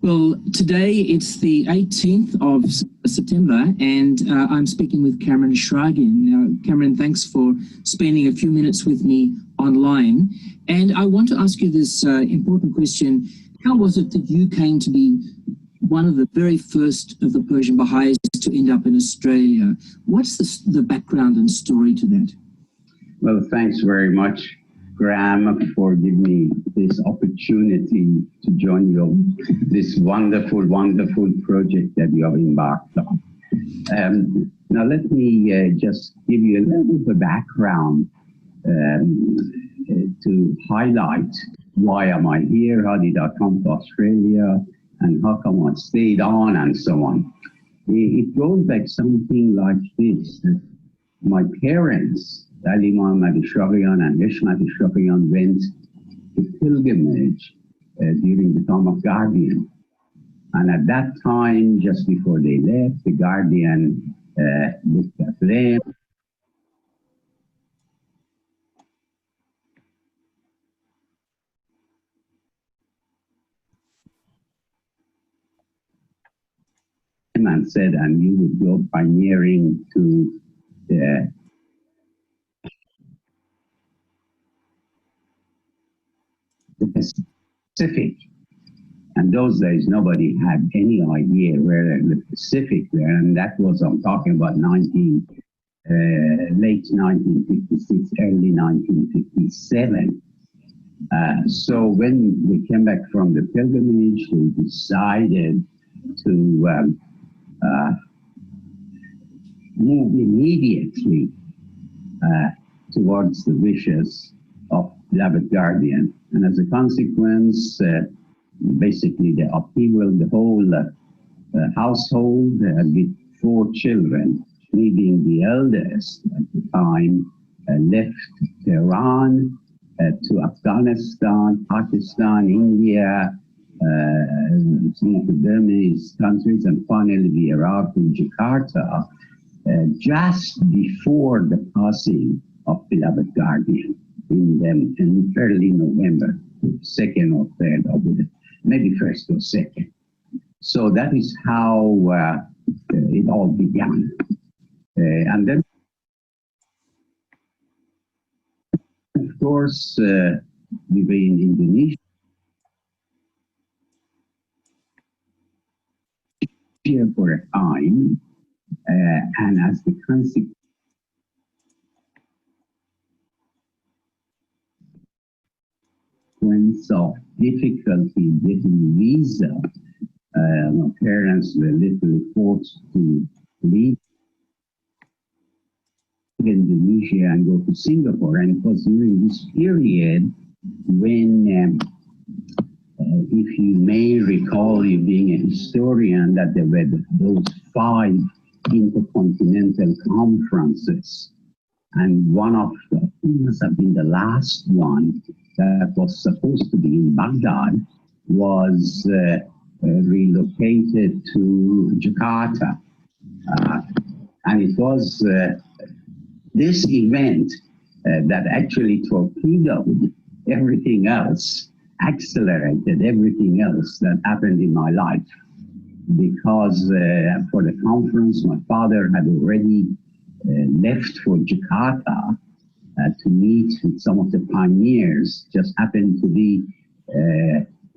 Well, today it's the 18th of September, and I'm speaking with Kamran Eshraghian. Now, Kamran, thanks for spending a few minutes with me online. And I want to ask you this important question. How was it that you came to be one of the very first of the Persian Bahais to end up in Australia? What's the background and story to that? Well, thanks very much, Graham, for giving me this opportunity to join you, this wonderful, wonderful project that you have embarked on. Now, let me just give you a little bit of background to highlight why am I here, how did I come to Australia, and how come I stayed on, and so on. It goes back something like this. My parents, Mehri Akhta-khavari and Mehri Akhta-khavari, went to pilgrimage during the time of Guardian. And at that time, just before they left, the Guardian looked at them and said, and you would go pioneering to the Pacific. And those days, nobody had any idea where the Pacific were, and that was, I'm talking about late 1956, early 1957. So when we came back from the pilgrimage, we decided to move immediately towards the wishes of beloved Guardian. And as a consequence, basically the upheaval, the whole household with 4 children, me being the eldest at the time, left Tehran to Afghanistan, Pakistan, India, some of the Burmese countries, and finally we arrived in Jakarta just before the passing of beloved Guardian in early November, 2nd or 3rd, or maybe 1st or 2nd. So that is how it all began. And then, of course, we were in Indonesia for a time, and as the consequence of difficulty getting visa, my parents were literally forced to leave Indonesia and go to Singapore. And it was during this period when, if you may recall, you being a historian, that there were those 5 intercontinental conferences. And one of them must have been the last one that was supposed to be in Baghdad, was relocated to Jakarta. And it was this event that actually torpedoed everything else, accelerated everything else that happened in my life. Because for the conference, my father had already left for Jakarta to meet with some of the pioneers. Just happened to be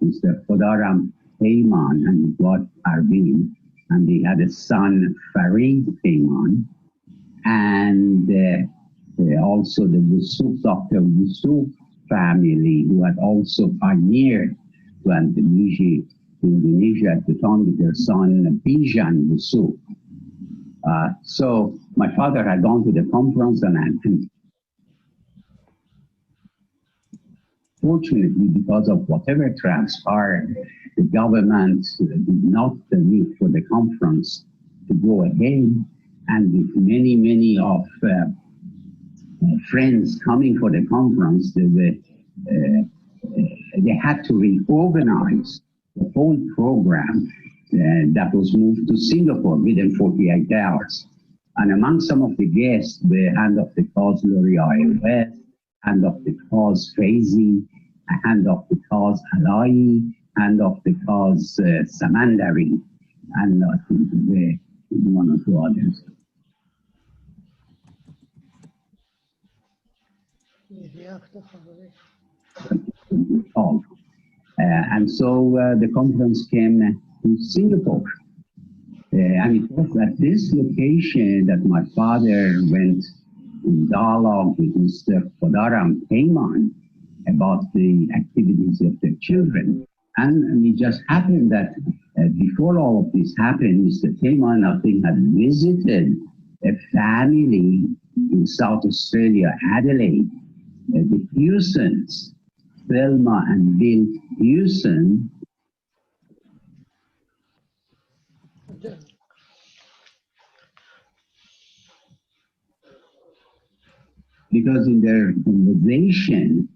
Mr. Khodaram Peyman and his wife Arvin, and they had a son, Farid Peyman, and also the Yusuf, Dr. Yusuf family, who had also pioneered to Indonesia at the time with their son, Bijan Yusuf. So my father had gone to the conference, and fortunately, because of whatever transpired, the government did not permit for the conference to go ahead, and with many, many of friends coming for the conference, they had to reorganize the whole program that was moved to Singapore within 48 hours. And among some of the guests, the hand of the cause Lori iOS, hand of the cause Faizi, hand of the cause Alai, and of the cause Samandari, and I think one or two others. Mehri Akhta-khavari. And so the conference came to Singapore. And it was at this location that my father went in dialogue with Mr. Kodaram Payman about the activities of their children. And it just happened that before all of this happened, Mr. Payman, I think, had visited a family in South Australia, Adelaide, the Hewsons, Thelma and Bill Hewson. Because in their conversation,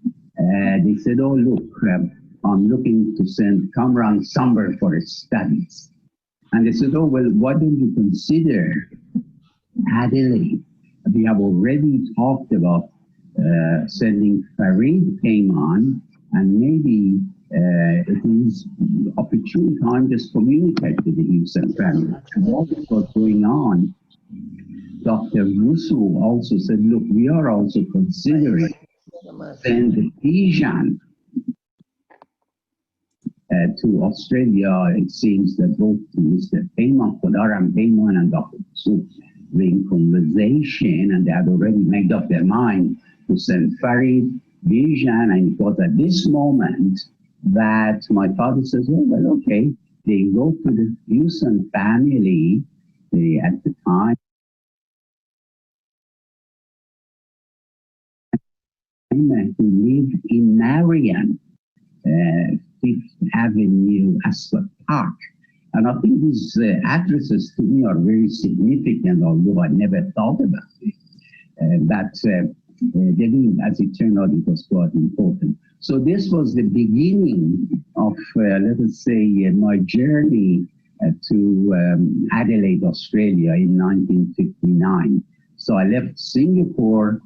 they said, oh, look, I'm looking to send Kamran somewhere for his studies. And they said, oh, well, why don't you consider Adelaide? We have already talked about sending Farid Payman, and maybe it is opportune time just communicate with the Hewson family. And all this was going on. Dr. Rusu also said, look, we are also considering send Bijan to Australia. It seems that both Mr. Payman, Kodaram Payman, and Dr. Rusu were in conversation, and they had already made up their mind to send Farid, Bijan, and it was at this moment that my father says, oh, well, okay, they go to the Hewson family at the time, who lived in Marion, Fifth Avenue, Ascot Park. And I think these addresses to me are very significant, although I never thought about it. They didn't, as it turned out, it was quite important. So this was the beginning of, let us say, my journey to Adelaide, Australia in 1959. So I left Singapore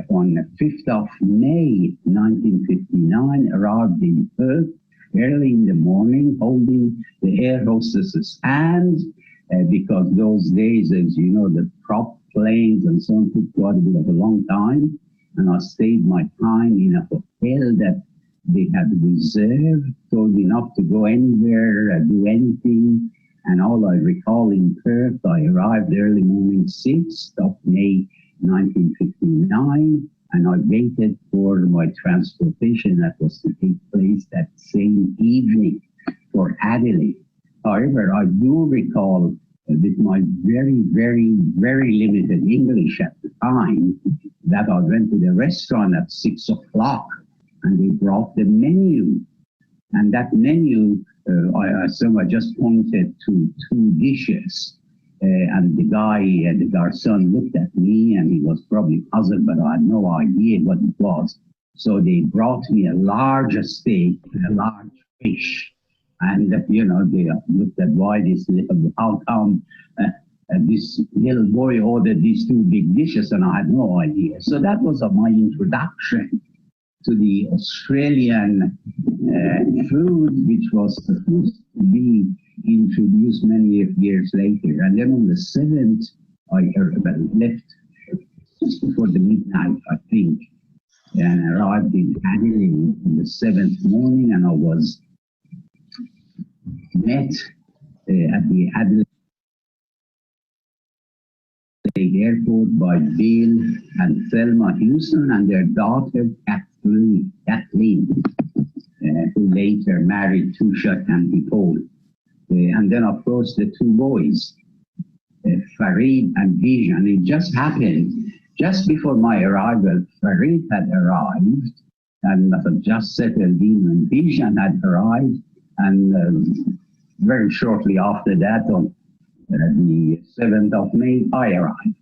on the 5th of May 1959, arrived in Perth early in the morning, holding the air hostess's hand, because those days, as you know, the prop planes and so on took quite a bit of a long time, and I stayed my time in a hotel that they had reserved, told me not to go anywhere, do anything, and all I recall in Perth, I arrived early morning 6th of May 1959, and I waited for my transportation that was to take place that same evening for Adelaide. However, I do recall with my very, very, very limited English at the time that I went to the restaurant at 6 o'clock and they brought the menu. And that menu, I just pointed to 2 dishes. And the guy, the garçon, looked at me and he was probably puzzled, but I had no idea what it was. So they brought me a large steak and a large fish. And, you know, they looked at why this little, how come this little boy ordered these 2 big dishes, and I had no idea. So that was my introduction to the Australian food, which was supposed to be introduced many years later. And then on the 7th, I left just before the midnight, I think, and arrived in Adelaide on the 7th morning, and I was met at the Adelaide airport by Bill and Thelma Hewson and their daughter Kathleen, who later married Tusha and Paul. And then, of course, the 2 boys, Farid and Bijan. It just happened, just before my arrival, Farid had arrived and just settled in, and Bijan had arrived, and very shortly after that, on the 7th of May, I arrived.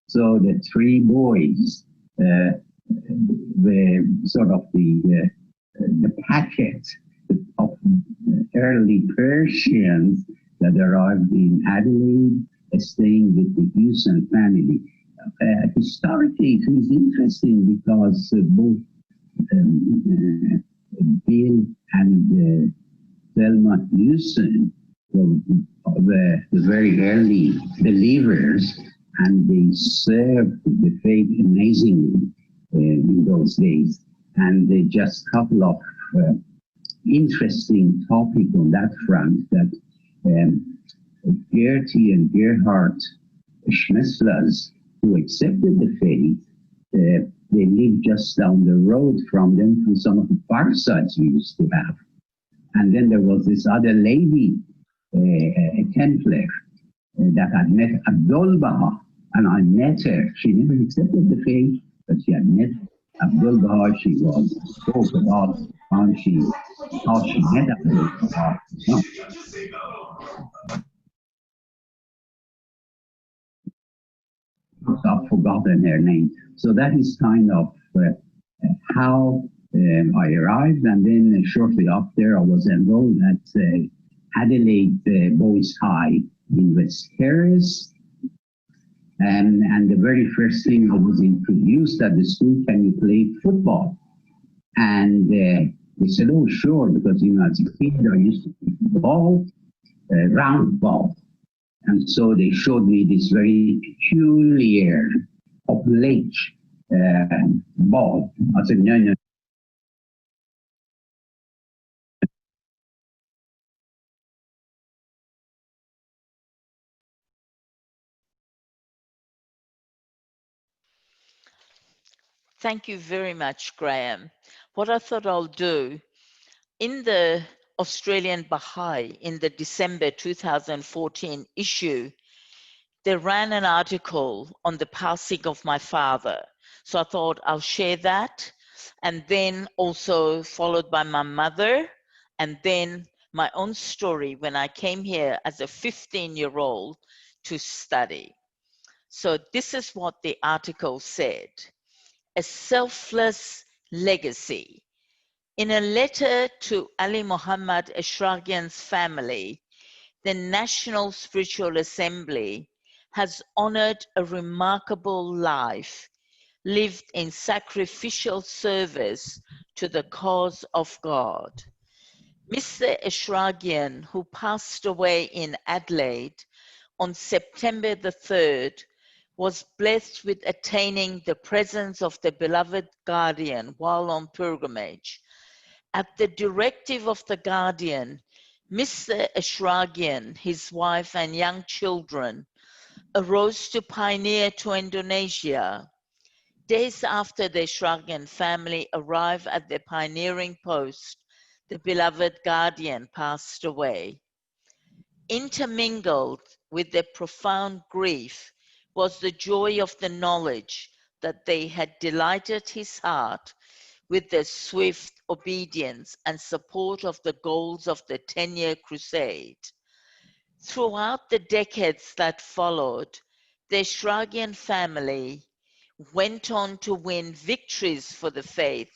So the 3 boys were sort of the packet of early Persians that arrived in Adelaide, staying with the Hewson family. Historically, it was interesting because both Bill and Thelma Houston were the very early believers, and they served the faith amazingly in those days. And just a couple of interesting topics on that front, that Gertie and Gerhard Schmeslers, who accepted the faith, they lived just down the road from them, from some of the Firesides we used to have. And then there was this other lady, a Templar, that had met Abdul Baha, and I met her. She never accepted the faith, but she had met Abdul Baha. She was spoke about how she met Abdul Baha. No. I've forgotten her name. So that is kind of how I arrived, and then shortly after I was enrolled at Adelaide Boys High in West Terrace. And the very first thing I was introduced at the school, can you play football? And they said, oh, sure, because, you know, as a kid, I used to play ball, round ball. And so they showed me this very peculiar oblate ball. I said, no, no. Thank you very much, Graham. What I thought I'll do, in the Australian Bahai, in the December 2014 issue, they ran an article on the passing of my father. So I thought I'll share that, and then also followed by my mother, and then my own story when I came here as a 15-year-old to study. So this is what the article said: a selfless legacy. In a letter to Ali Muhammad Eshraghian's family, the National Spiritual Assembly has honored a remarkable life lived in sacrificial service to the cause of God. Mr. Eshraghian, who passed away in Adelaide on September the 3rd, was blessed with attaining the presence of the beloved guardian while on pilgrimage. At the directive of the guardian, Mr. Eshraghian, his wife and young children, arose to pioneer to Indonesia. Days after the Eshraghian family arrived at their pioneering post, the beloved guardian passed away. Intermingled with their profound grief was the joy of the knowledge that they had delighted his heart with their swift obedience and support of the goals of the 10-year crusade. Throughout the decades that followed, the Eshraghian family went on to win victories for the faith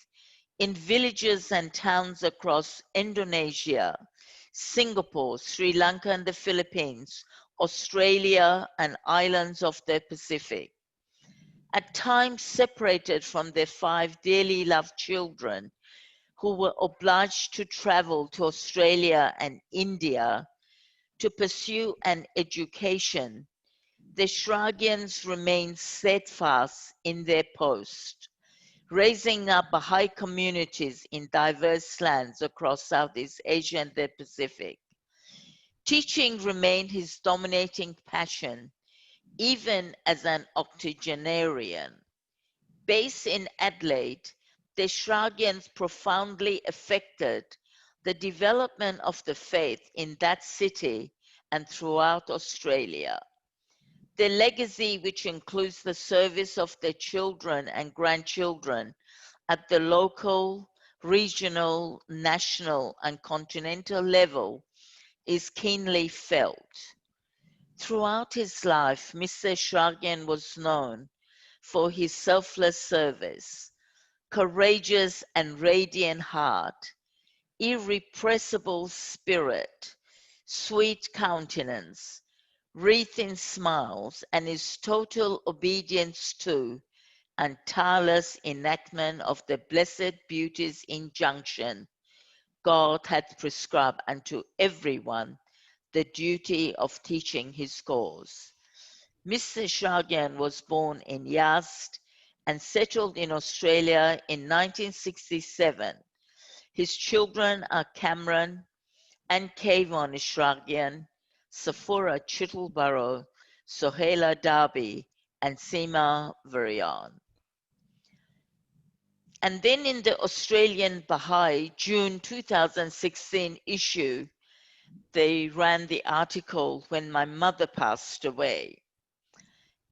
in villages and towns across Indonesia, Singapore, Sri Lanka and the Philippines, Australia and islands of the Pacific. At times separated from their 5 dearly loved children, who were obliged to travel to Australia and India to pursue an education, the Eshraghians remained steadfast in their post, raising up Baha'i communities in diverse lands across Southeast Asia and the Pacific. Teaching remained his dominating passion, even as an octogenarian. Based in Adelaide, the Eshraghians profoundly affected the development of the faith in that city and throughout Australia. Their legacy, which includes the service of their children and grandchildren at the local, regional, national, and continental level, is keenly felt. Throughout his life, Mr. Eshraghian was known for his selfless service, courageous and radiant heart, irrepressible spirit, sweet countenance, wreathed in smiles, and his total obedience to and tireless enactment of the Blessed Beauty's injunction, God had prescribed unto everyone the duty of teaching his cause. Mr. Eshraghian was born in Yazd and settled in Australia in 1967. His children are Kamran and Kamran Eshraghian, Safoura Chittleborough, Sohaila Darby, and Seema Varian. And then in the Australian Bahai June 2016 issue, they ran the article "When My Mother Passed Away."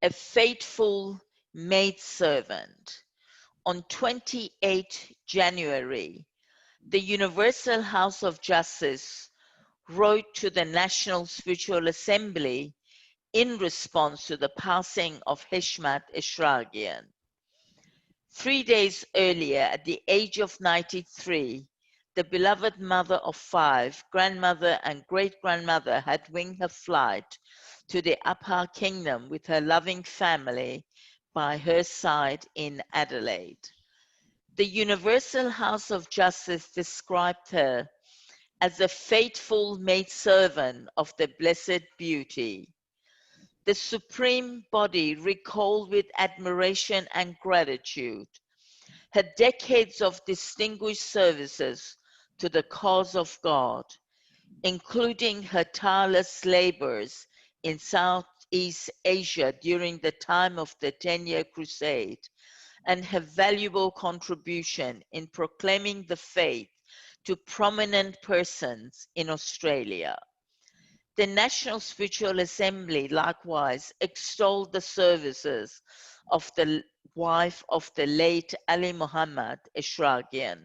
A faithful maidservant. On 28 January, the Universal House of Justice wrote to the National Spiritual Assembly in response to the passing of Heshmat Eshraghian. 3 days earlier, at the age of 93, the beloved mother of 5, grandmother and great-grandmother had winged her flight to the Upper Kingdom with her loving family by her side in Adelaide. The Universal House of Justice described her as a faithful maidservant of the Blessed Beauty. The Supreme Body recalled with admiration and gratitude her decades of distinguished services to the cause of God, including her tireless labors in Southeast Asia during the time of the 10-year crusade, and her valuable contribution in proclaiming the faith to prominent persons in Australia. The National Spiritual Assembly likewise extolled the services of the wife of the late Ali Muhammad Eshraghian.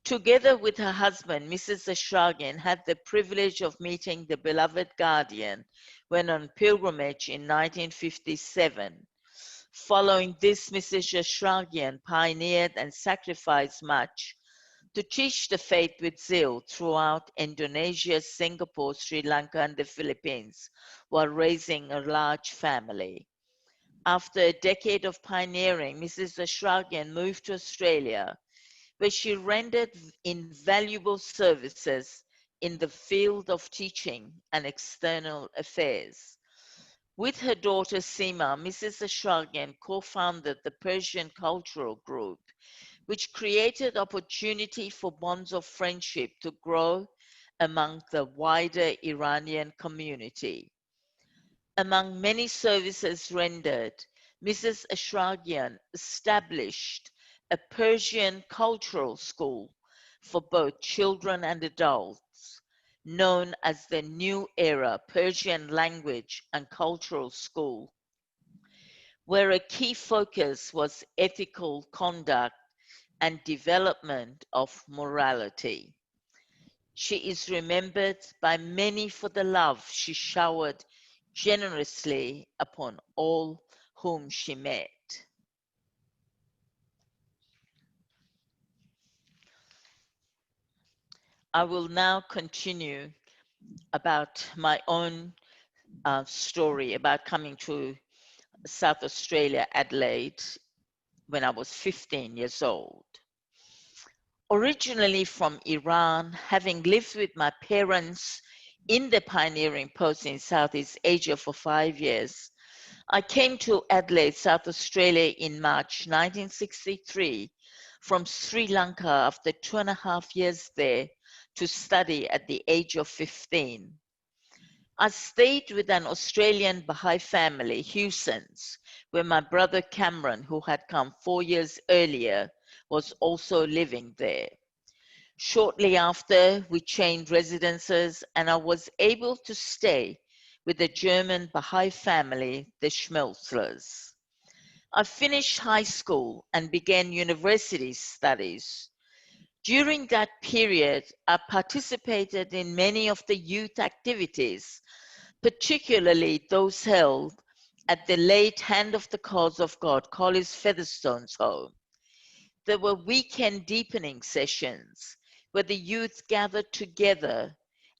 Together with her husband, Mrs. Eshraghian had the privilege of meeting the beloved guardian when on pilgrimage in 1957. Following this, Mrs. Eshraghian pioneered and sacrificed much to teach the faith with zeal throughout Indonesia, Singapore, Sri Lanka, and the Philippines, while raising a large family. After a decade of pioneering, Mrs. Eshraghian moved to Australia, where she rendered invaluable services in the field of teaching and external affairs. With her daughter Seema, Mrs. Eshraghian co-founded the Persian Cultural Group, which created opportunity for bonds of friendship to grow among the wider Iranian community. Among many services rendered, Mrs. Eshraghian established a Persian cultural school for both children and adults, known as the New Era Persian Language and Cultural School, where a key focus was ethical conduct and development of morality. She is remembered by many for the love she showered generously upon all whom she met. I will now continue about my own story about coming to South Australia, Adelaide, when I was 15 years old. Originally from Iran, having lived with my parents in the pioneering post in Southeast Asia for 5 years, I came to Adelaide, South Australia in March 1963 from Sri Lanka after 2.5 years there to study at the age of 15. I stayed with an Australian Bahai family, Hewsons, where my brother Kamran, who had come 4 years earlier, was also living there. Shortly after, we changed residences and I was able to stay with the German Bahai family, the Schmelzlers. I finished high school and began university studies. During that period, I participated in many of the youth activities, particularly those held at the late Hand of the Cause of God, Collis Featherstone's home. There were weekend deepening sessions where the youth gathered together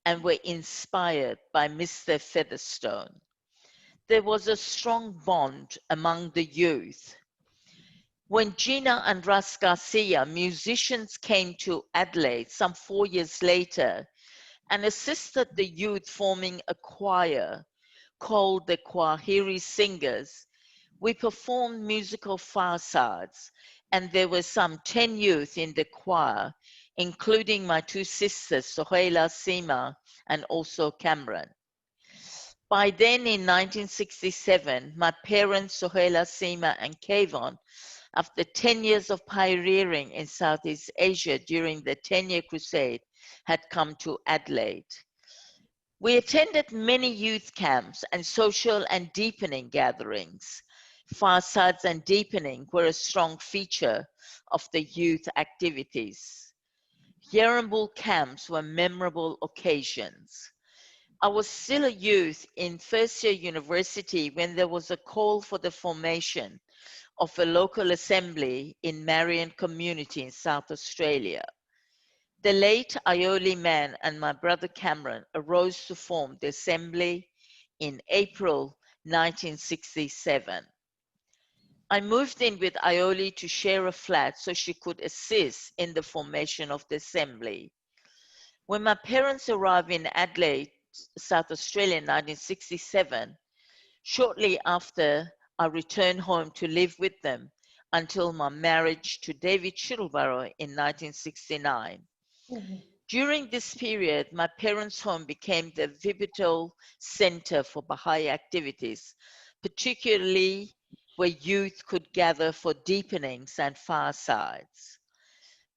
and were inspired by Mr. Featherstone. There was a strong bond among the youth. When Gina and Russ Garcia, musicians, came to Adelaide some 4 years later and assisted the youth forming a choir called the Kwahiri Singers, we performed musical Firesides, and there were some 10 youth in the choir, including my two sisters, Sohaila, Seema, and also Kamran. By then, in 1967, my parents, Sohaila, Seema, and Kayvon, after 10 years of pioneering in Southeast Asia during the 10-year crusade, had come to Adelaide. We attended many youth camps and social and deepening gatherings. Firesides and deepening were a strong feature of the youth activities. Yarrambul camps were memorable occasions. I was still a youth in first year university when there was a call for the formation of a local assembly in Marion community in South Australia. The late Aioli Man and my brother Kamran arose to form the assembly in April 1967. I moved in with Aioli to share a flat so she could assist in the formation of the assembly. When my parents arrived in Adelaide, South Australia in 1967, shortly after I returned home to live with them until my marriage to David Chittleborough in 1969. During this period, my parents' home became the pivotal center for Bahai activities, particularly where youth could gather for deepenings and firesides.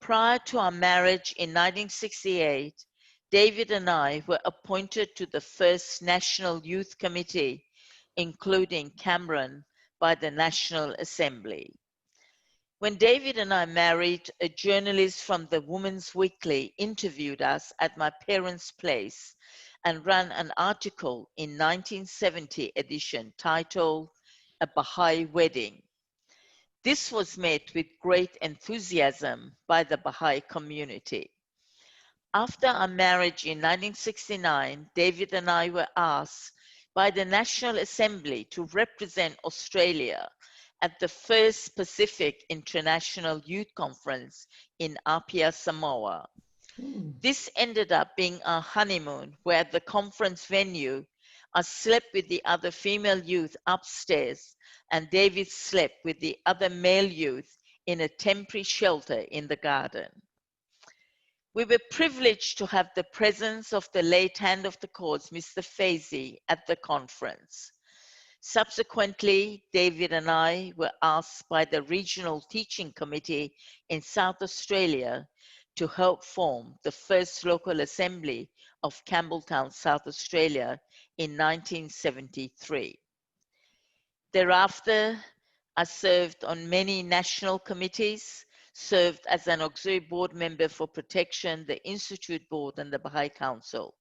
Prior to our marriage in 1968, David and I were appointed to the first National Youth Committee, including Kamran, by the National Assembly. When David and I married, a journalist from the Women's Weekly interviewed us at my parents' place and ran an article in 1970 edition titled A Bahai Wedding. This was met with great enthusiasm by the Bahai community. After our marriage in 1969, David and I were asked by the National Assembly to represent Australia at the first Pacific International Youth Conference in Apia, Samoa. This ended up being our honeymoon, where at the conference venue, I slept with the other female youth upstairs, and David slept with the other male youth in a temporary shelter in the garden. We were privileged to have the presence of the late hand of the cause, Mr. Faizi, at the conference. Subsequently, David and I were asked by the Regional Teaching Committee in South Australia to help form the first local assembly of Campbelltown, South Australia in 1973. Thereafter, I served on many national committees, served as an auxiliary board member for Protection, the Institute Board, and the Bahai Council.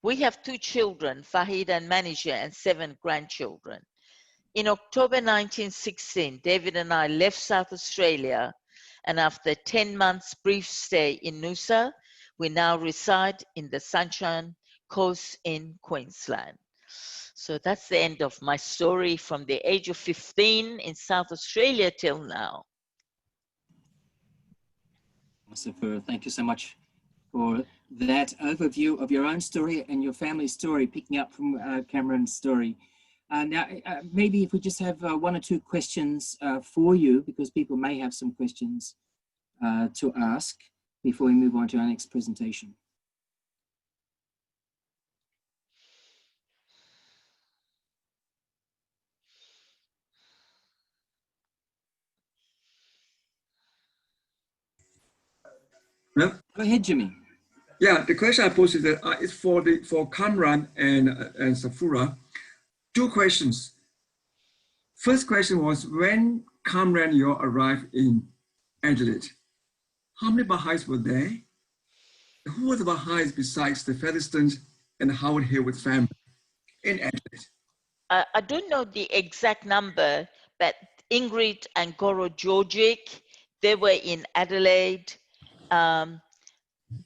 We have 2 children, Vahid and Manager, and 7 grandchildren. In October 1916, David and I left South Australia, and after 10 months brief stay in Noosa, we now reside in the Sunshine Coast in Queensland. So that's the end of my story from the age of 15 in South Australia till now. Safoura, thank you so much for that overview of your own story and your family's story, picking up from Kamran's story. Now, maybe if we just have 1 or 2 questions for you, because people may have some questions to ask before we move on to our next presentation. Well, go ahead, Jimmy. Yeah, the question I posed is for Kamran and Safoura. 2 questions. First question was, when Kamran you arrived in Adelaide, how many Bahais were there? Who were the Bahais besides the Featherstones and Howard Hayward family in Adelaide? I don't know the exact number, but Ingrid and Goro Georgic, they were in Adelaide.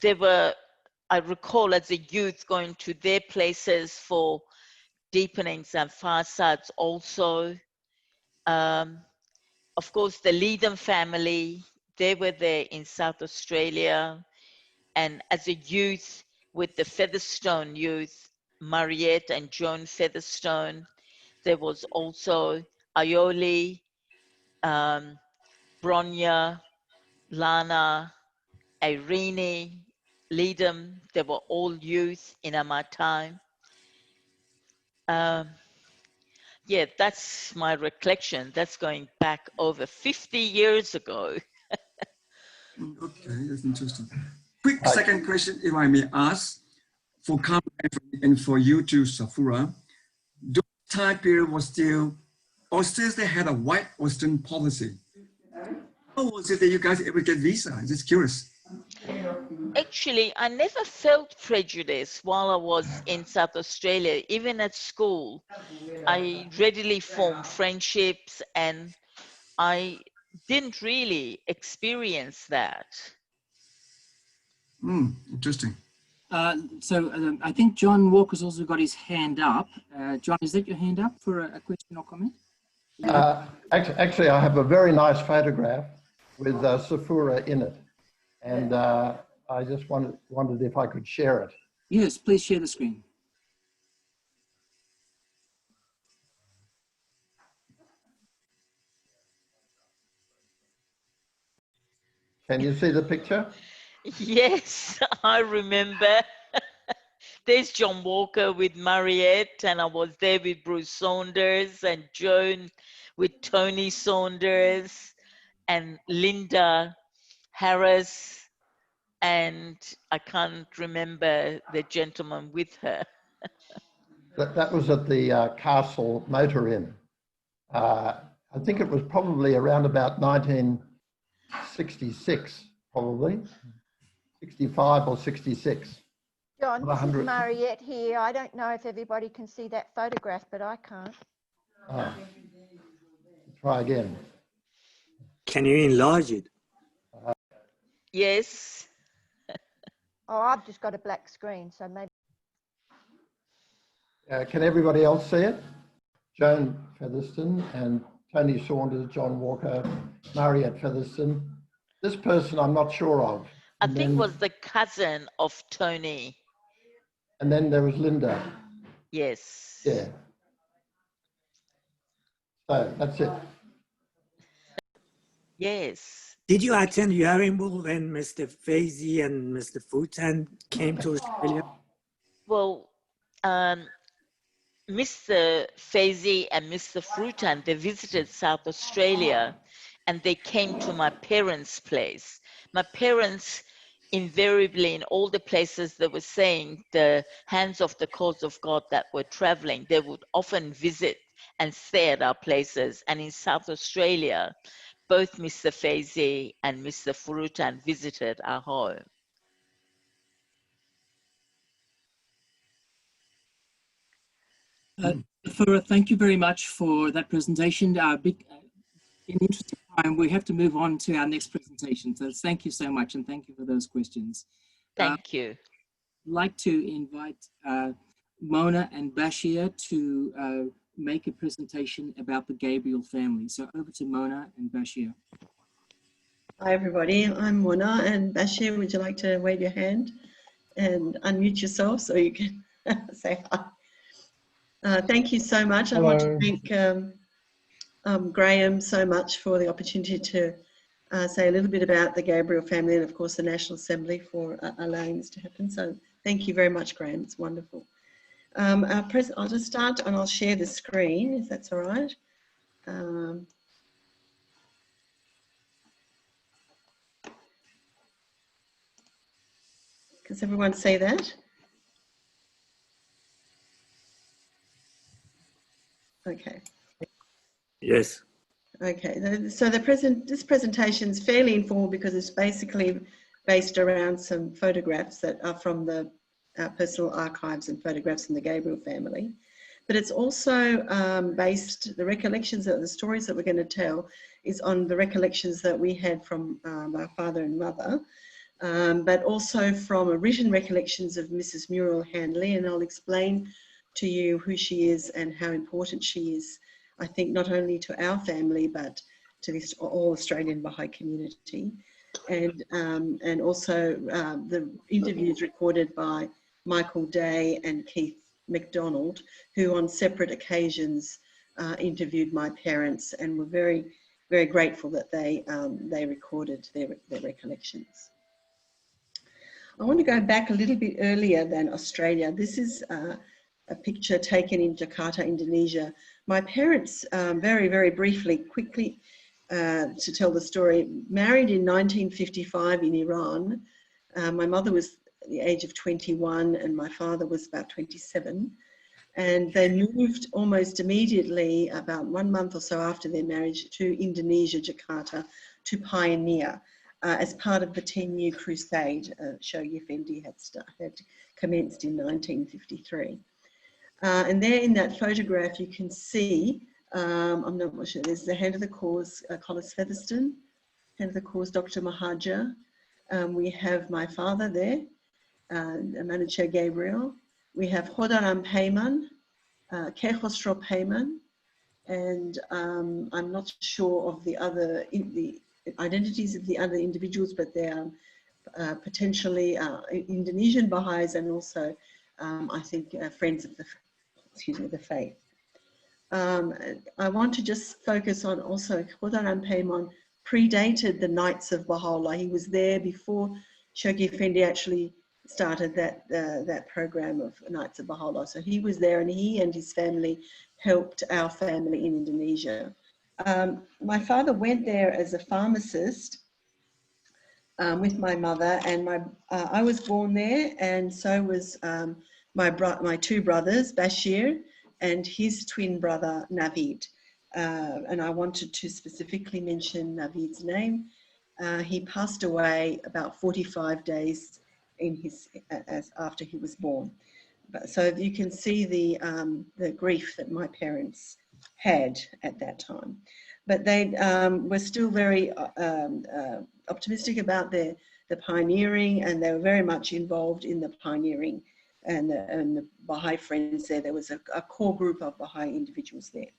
They were, I recall as a youth, going to their places for deepenings and firesides also. of course, the Leedham family, they were there in South Australia. And as a youth with the Featherstone youth, Mariette and Joan Featherstone, there was also Ioli, Bronya, Lana, Irene, Leedham. They were all youth in my time. Yeah, that's my recollection. That's going back over 50 years ago. Okay, that's interesting. Quick second question, if I may ask, for Kamran and for you too, Safoura. During time period was still, Australia they had a white Australian policy. How was it that you guys ever get visa? I'm just curious. Actually, I never felt prejudice while I was in South Australia, even at school. I readily formed friendships and I didn't really experience that. Interesting. I think John Walker's also got his hand up. John, is that your hand up for a question or comment? Actually, I have a very nice photograph with Safoura in it. And I just wondered if I could share it. Yes, please share the screen. Can you see the picture? Yes, I remember. There's John Walker with Mariette, and I was there with Bruce Saunders and Joan with Tony Saunders and Linda Harris, and I can't remember the gentleman with her. That was at the Castle Motor Inn. I think it was probably around about 1966, probably 65 or 66. John, this is Mariette here. I don't know if everybody can see that photograph, but I can't. Try again. Can you enlarge it? Yes. Oh, I've just got a black screen, so maybe. Can everybody else see it? Joan Featherstone and Tony Saunders, John Walker, Mariette Featherstone. This person I'm not sure of. I think was the cousin of Tony. And then there was Linda. Yes. Yeah. So that's it. Yes. Did you attend Yarrimbul when Mr. Faizi and Mr. Futan came to Australia? Well, Mr. Faizi and Mr. Frutan, they visited South Australia and they came to my parents' place. My parents invariably in all the places they were saying the hands of the cause of God that were traveling, they would often visit and stay at our places. And in South Australia, both Mr. Faizi and Mr. Frutan visited our home. Thank you very much for that presentation. In the interest of time, we have to move on to our next presentation. So thank you so much, and thank you for those questions. Thank you. I'd like to invite Mona and Bashir to make a presentation about the Gabriel family. So over to Mona and Bashir. Hi everybody, I'm Mona, and Bashir, would you like to wave your hand and unmute yourself so you can say hi? Thank you so much. Hello. I want to thank Graham so much for the opportunity to say a little bit about the Gabriel family and of course the National Assembly for allowing this to happen. So thank you very much, Graham, it's wonderful. I'll just start and I'll share the screen if that's all right. Does everyone see that? Okay. Yes. Okay, so this presentation is fairly informal because it's basically based around some photographs that are from the personal archives and photographs in the Gabriel family. But it's also the recollections of the stories that we're going to tell is on the recollections that we had from our father and mother, but also from written recollections of Mrs. Muriel Handley, and I'll explain to you who she is and how important she is, I think, not only to our family, but to this all Australian Baha'i community, and also the interviews recorded by Michael Day and Keith MacDonald, who on separate occasions interviewed my parents and were very, very grateful that they recorded their recollections. I want to go back a little bit earlier than Australia. This is a picture taken in Jakarta, Indonesia. My parents, very, very briefly, quickly, to tell the story, married in 1955 in Iran. My mother was at the age of 21 and my father was about 27. And they moved almost immediately, about 1 month or so after their marriage, to Indonesia, Jakarta, to pioneer as part of the 10-year crusade Shoghi Effendi had commenced in 1953. And there in that photograph you can see, I'm not sure, there's the head of the cause, Collis Featherston, head of the cause, Dr. Mahaja. We have my father there, Manager Gabriel. We have Khodaram Payman, Kekhosro Payman, and I'm not sure of the other, the identities of the other individuals, but they are potentially Indonesian Bahais and also, I think, friends of the, the faith. I want to just focus on also Khodaram Payman predated the Knights of Baha'u'llah. He was there before Shoghi Effendi actually started that program of Knights of Baha'u'llah. So he was there and he and his family helped our family in Indonesia. My father went there as a pharmacist with my mother, and I was born there, and so was my two brothers, Bashir and his twin brother, Navid. And I wanted to specifically mention Navid's name. He passed away about 45 days after he was born. So you can see the grief that my parents had at that time. But they were still very optimistic about the pioneering, and they were very much involved in the pioneering and the Baha'i friends there. There was a core group of Baha'i individuals there.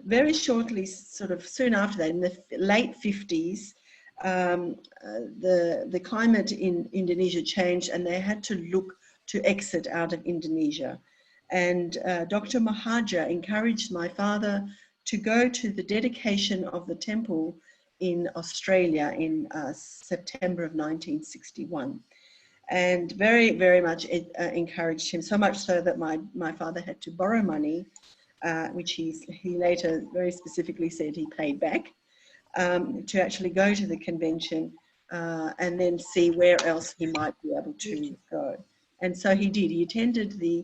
Very shortly, sort of soon after that, in the late 50s, the climate in Indonesia changed and they had to look to exit out of Indonesia. And Dr. Mahaja encouraged my father to go to the dedication of the temple in Australia in September of 1961. And very, very much encouraged him, so much so that my father had to borrow money, which he later very specifically said he paid back, to actually go to the convention and then see where else he might be able to go. And so he did. He attended the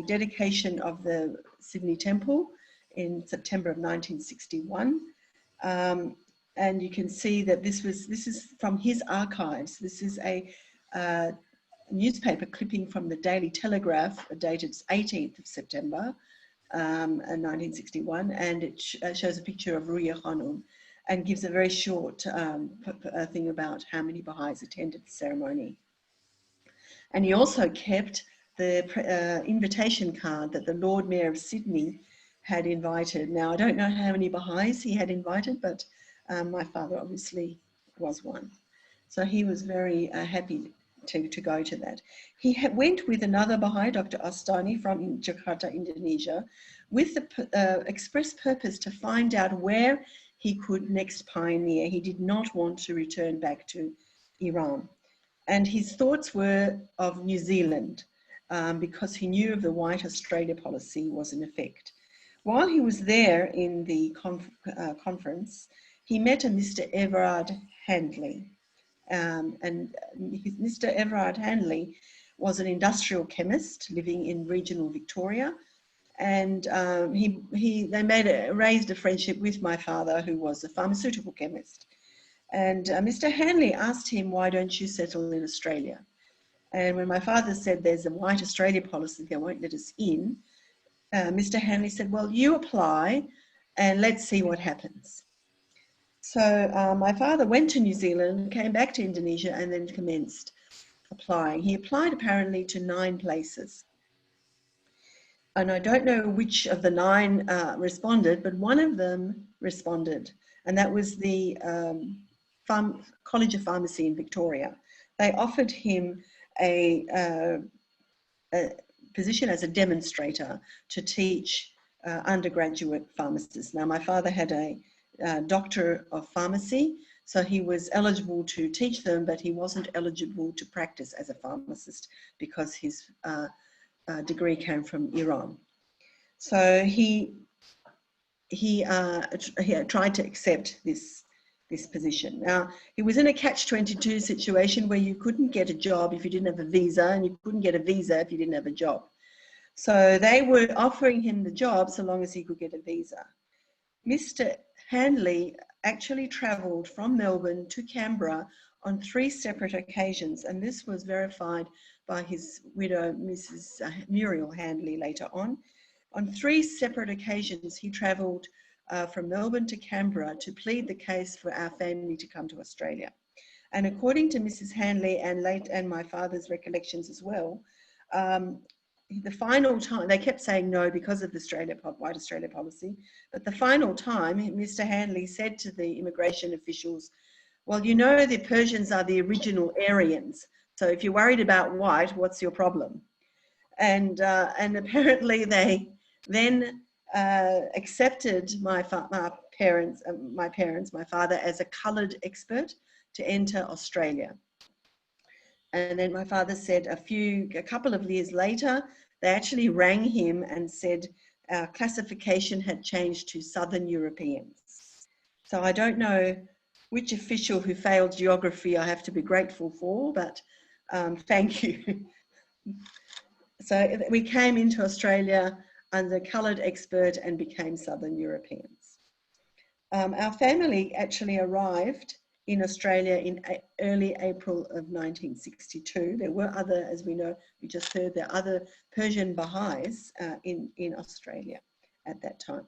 dedication of the Sydney Temple in September of 1961. And you can see that this is from his archives. This is a newspaper clipping from the Daily Telegraph, dated 18th of September 1961, and it shows a picture of Ruya Khanum and gives a very short thing about how many Baha'is attended the ceremony. And he also kept the invitation card that the Lord Mayor of Sydney had invited. Now, I don't know how many Baha'is he had invited, but my father obviously was one. So he was very happy to go to that. He went with another Baha'i, Dr. Astani, from Jakarta, Indonesia, with the express purpose to find out where he could next pioneer. He did not want to return back to Iran. And his thoughts were of New Zealand, because he knew of the White Australia policy was in effect. While he was there in the conference, he met a Mr. Everard Handley. Mr. Everard Handley was an industrial chemist living in regional Victoria. And they raised a friendship with my father, who was a pharmaceutical chemist. And Mr. Handley asked him, why don't you settle in Australia? And when my father said there's a White Australia policy, they won't let us in, Mr. Handley said, well, you apply and let's see what happens. So my father went to New Zealand, came back to Indonesia, and then commenced applying. He applied apparently to 9 places. and I don't know which of the 9 responded, but one of them responded, and that was the College of Pharmacy in Victoria. They offered him a position as a demonstrator to teach undergraduate pharmacists. Now, my father had a Doctor of Pharmacy, so he was eligible to teach them, but he wasn't eligible to practice as a pharmacist because his degree came from Iran. So he tried to accept this position. Now, he was in a catch-22 situation where you couldn't get a job if you didn't have a visa, and you couldn't get a visa if you didn't have a job. So they were offering him the job so long as he could get a visa. Mr. Handley actually travelled from Melbourne to Canberra on 3 separate occasions, and this was verified by his widow, Mrs. Muriel Handley, later on. On 3 separate occasions, he travelled from Melbourne to Canberra to plead the case for our family to come to Australia. And according to Mrs. Handley and my father's recollections as well, the final time, they kept saying no because of the White Australia policy, but the final time, Mr. Handley said to the immigration officials, well, you know, the Persians are the original Aryans, so if you're worried about white, what's your problem? And apparently they then accepted my parents, my father, as a coloured expert to enter Australia. And then my father said a couple of years later, they actually rang him and said our classification had changed to Southern Europeans. So I don't know which official who failed geography I have to be grateful for, but thank you. So we came into Australia under coloured expert and became Southern Europeans. Our family actually arrived in Australia in early April of 1962. There were other, as we know, we just heard, there are other Persian Bahais in Australia at that time.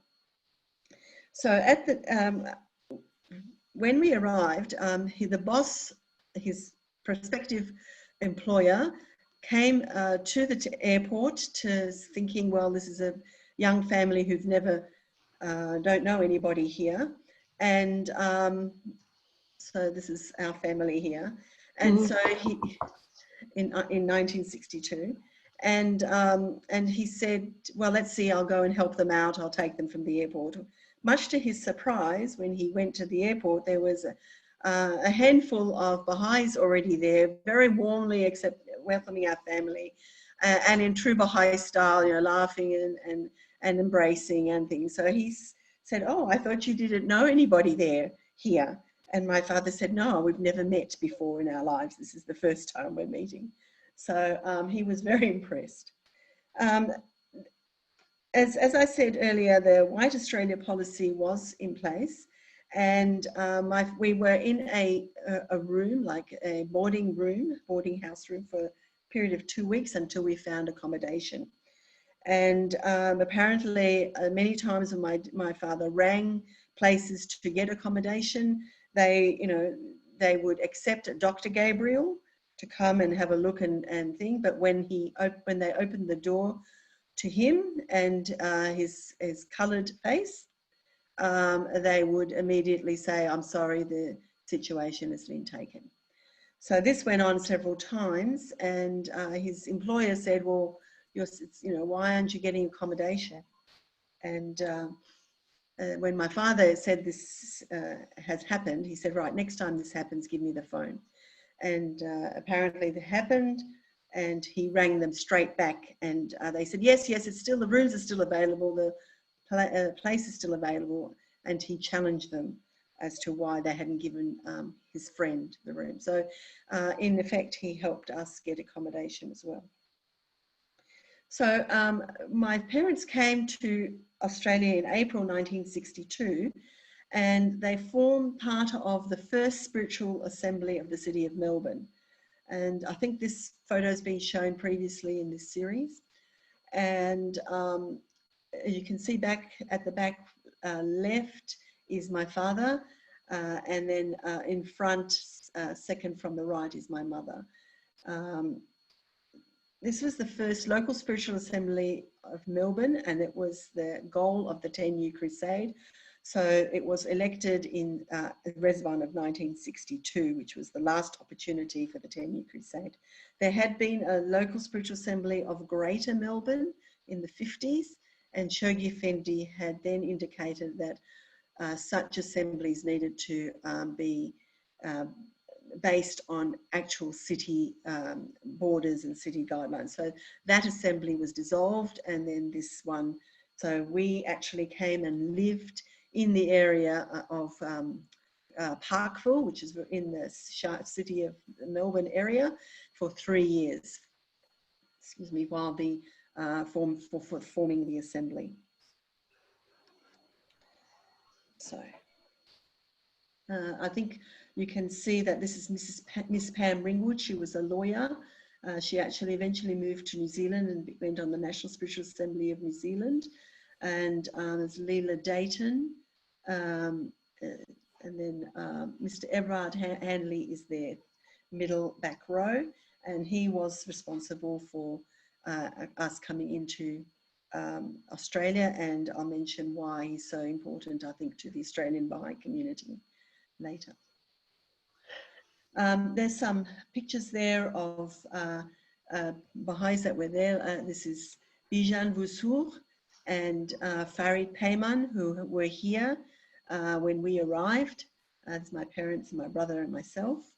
So at the, when we arrived, the boss, his prospective employer, came to the airport thinking, well, this is a young family who've never, don't know anybody here. And so this is our family here. And so he, in 1962, and he said, well, let's see, I'll go and help them out. I'll take them from the airport. Much to his surprise, when he went to the airport, there was a handful of Baha'is already there, very warmly welcoming our family, and in true Baha'i style, you know, laughing and embracing and things. So he said, oh, I thought you didn't know anybody here. And my father said, no, we've never met before in our lives. This is the first time we're meeting. So he was very impressed. As I said earlier, the White Australia policy was in place, and we were in a room, like a boarding house room, for a period of 2 weeks until we found accommodation. And apparently many times when my father rang places to get accommodation, they would accept Dr. Gabriel to come and have a look and thing. But when they opened the door to him and his coloured face, they would immediately say, I'm sorry, the situation has been taken. So this went on several times, and his employer said, well, why aren't you getting accommodation? And when my father said this has happened, he said, right, next time this happens, give me the phone. And apparently that happened, and he rang them straight back, and they said, yes, the rooms are still available, the place is still available, and he challenged them as to why they hadn't given his friend the room. So in effect, he helped us get accommodation as well. So my parents came to Australia in April 1962, and they formed part of the first spiritual assembly of the city of Melbourne. And I think this photo has been shown previously in this series. And you can see back at the back left is my father, and then in front, second from the right, is my mother. This was the first local spiritual assembly of Melbourne, and it was the goal of the 10-year crusade. So it was elected in Resvan of 1962, which was the last opportunity for the 10-year crusade. There had been a local spiritual assembly of Greater Melbourne in the 50s, and Shoghi Effendi had then indicated that such assemblies needed to be based on actual city borders and city guidelines. So that assembly was dissolved, and then this one, so we actually came and lived in the area of Parkville, which is in the city of Melbourne area, for 3 years, excuse me, while the forming the assembly. So I think you can see that this is Miss Pam Ringwood. She was a lawyer. She actually eventually moved to New Zealand and went on the National Spiritual Assembly of New Zealand. And there's Leela Dayton. And then Mr. Everard Handley is there, middle back row. And he was responsible for us coming into Australia. And I'll mention why he's so important, I think, to the Australian Bahai community later. There's some pictures there of Baha'is that were there. This is Bijan Vusur and Farid Payman, who were here when we arrived. It's my parents and my brother and myself.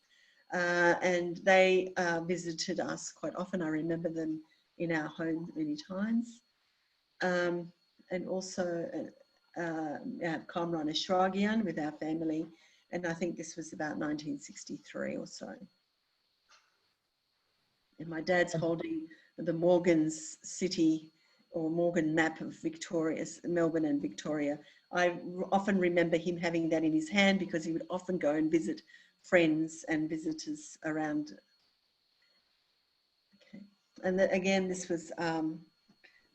And they visited us quite often. I remember them in our home many times. And also Kamran Eshraghian with our family. And I think this was about 1963 or so. And my dad's holding the Morgan's city or Morgan map of Victoria, Melbourne and Victoria. I often remember him having that in his hand because he would often go and visit friends and visitors around. Okay. And then, again, this was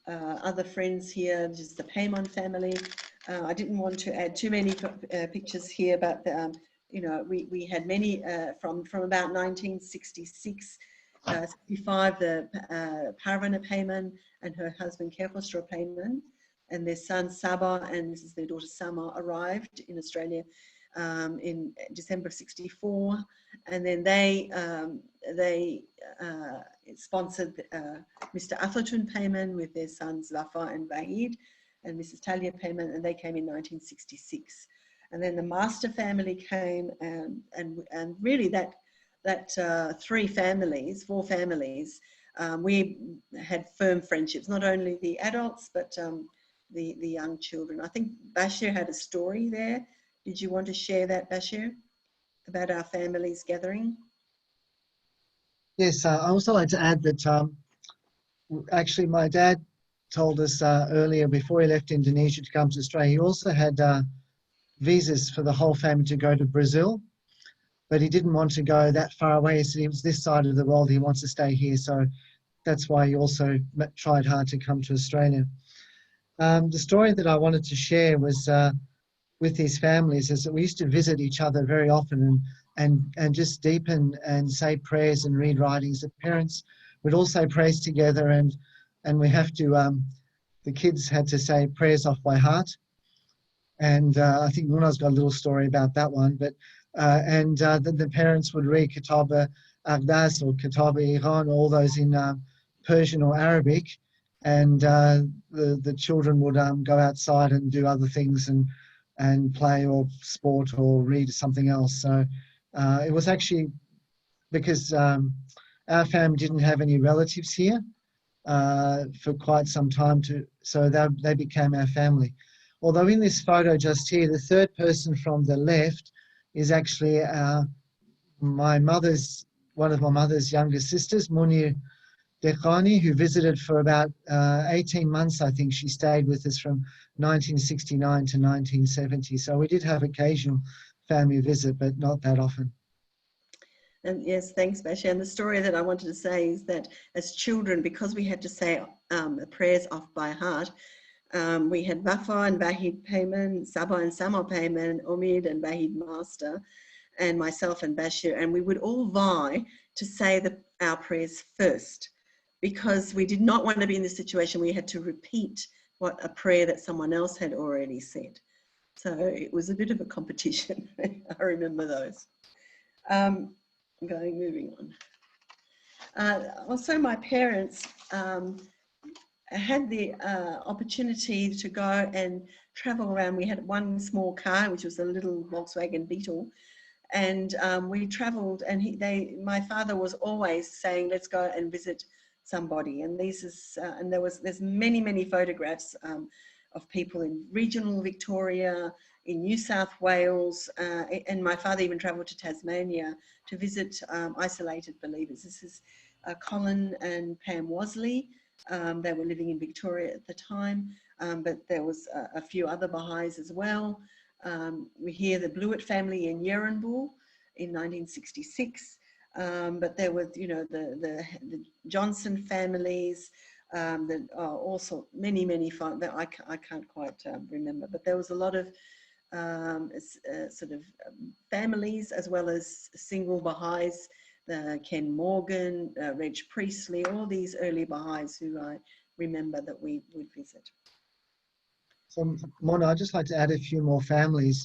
other friends here, just the Payman family. I didn't want to add too many pictures here, but you know, we had many from about 1966, 65. The Parvana Payman and her husband Khosrow Payman and their son Sabah, and this is their daughter Sama, arrived in Australia in December of '64, and then they sponsored Mr. Atherton Payman with their sons Vafa and Vahid, and Mrs. Talia Payman, and they came in 1966. And then the Master family came, and really that four families, we had firm friendships, not only the adults, but the young children. I think Bashir had a story there. Did you want to share that, Bashir, about our families gathering? Yes, I also like to add that actually my dad told us earlier, before he left Indonesia to come to Australia, he also had visas for the whole family to go to Brazil, but he didn't want to go that far away. He said it was this side of the world, he wants to stay here, so that's why he also tried hard to come to Australia. The story that I wanted to share was with his families is that we used to visit each other very often and just deepen and say prayers and read writings. The parents would all say prayers together, and we have to, the kids had to say prayers off by heart. And I think Muna's got a little story about that one. But the parents would read Kitab Aqdas or Kitab Iran, all those in Persian or Arabic. And the children would go outside and do other things and play or sport or read something else. So it was actually because our family didn't have any relatives here for quite some time, so they became our family. Although in this photo just here, the third person from the left is actually one of my mother's younger sisters, Munir Dekhani, who visited for about 18 months, I think she stayed with us from 1969 to 1970. So we did have occasional family visit, but not that often. And yes, thanks, Bashir. And the story that I wanted to say is that as children, because we had to say prayers off by heart, we had Vafa and Vahid Payman, Sabah and Sama Payman, Omid and Vahid Master, and myself and Bashir, and we would all vie to say our prayers first, because we did not want to be in this situation where we had to repeat what a prayer that someone else had already said. So it was a bit of a competition. I remember those. Moving on. Also, my parents had the opportunity to go and travel around. We had one small car, which was a little Volkswagen Beetle, and we travelled. And my father was always saying, "Let's go and visit somebody." And there's many photographs of people in regional Victoria, in New South Wales, and my father even travelled to Tasmania to visit isolated believers. This is Colin and Pam Wasley. They were living in Victoria at the time, but there was a few other Bahais as well. We hear the Blewett family in Yeranbul in 1966, but there were, you know, the Johnson families, also many that I can't quite remember, but there was a lot of sort of families as well as single Bahais, Ken Morgan, Reg Priestley, all these early Bahais who I remember that we would visit. So Mona, I'd just like to add a few more families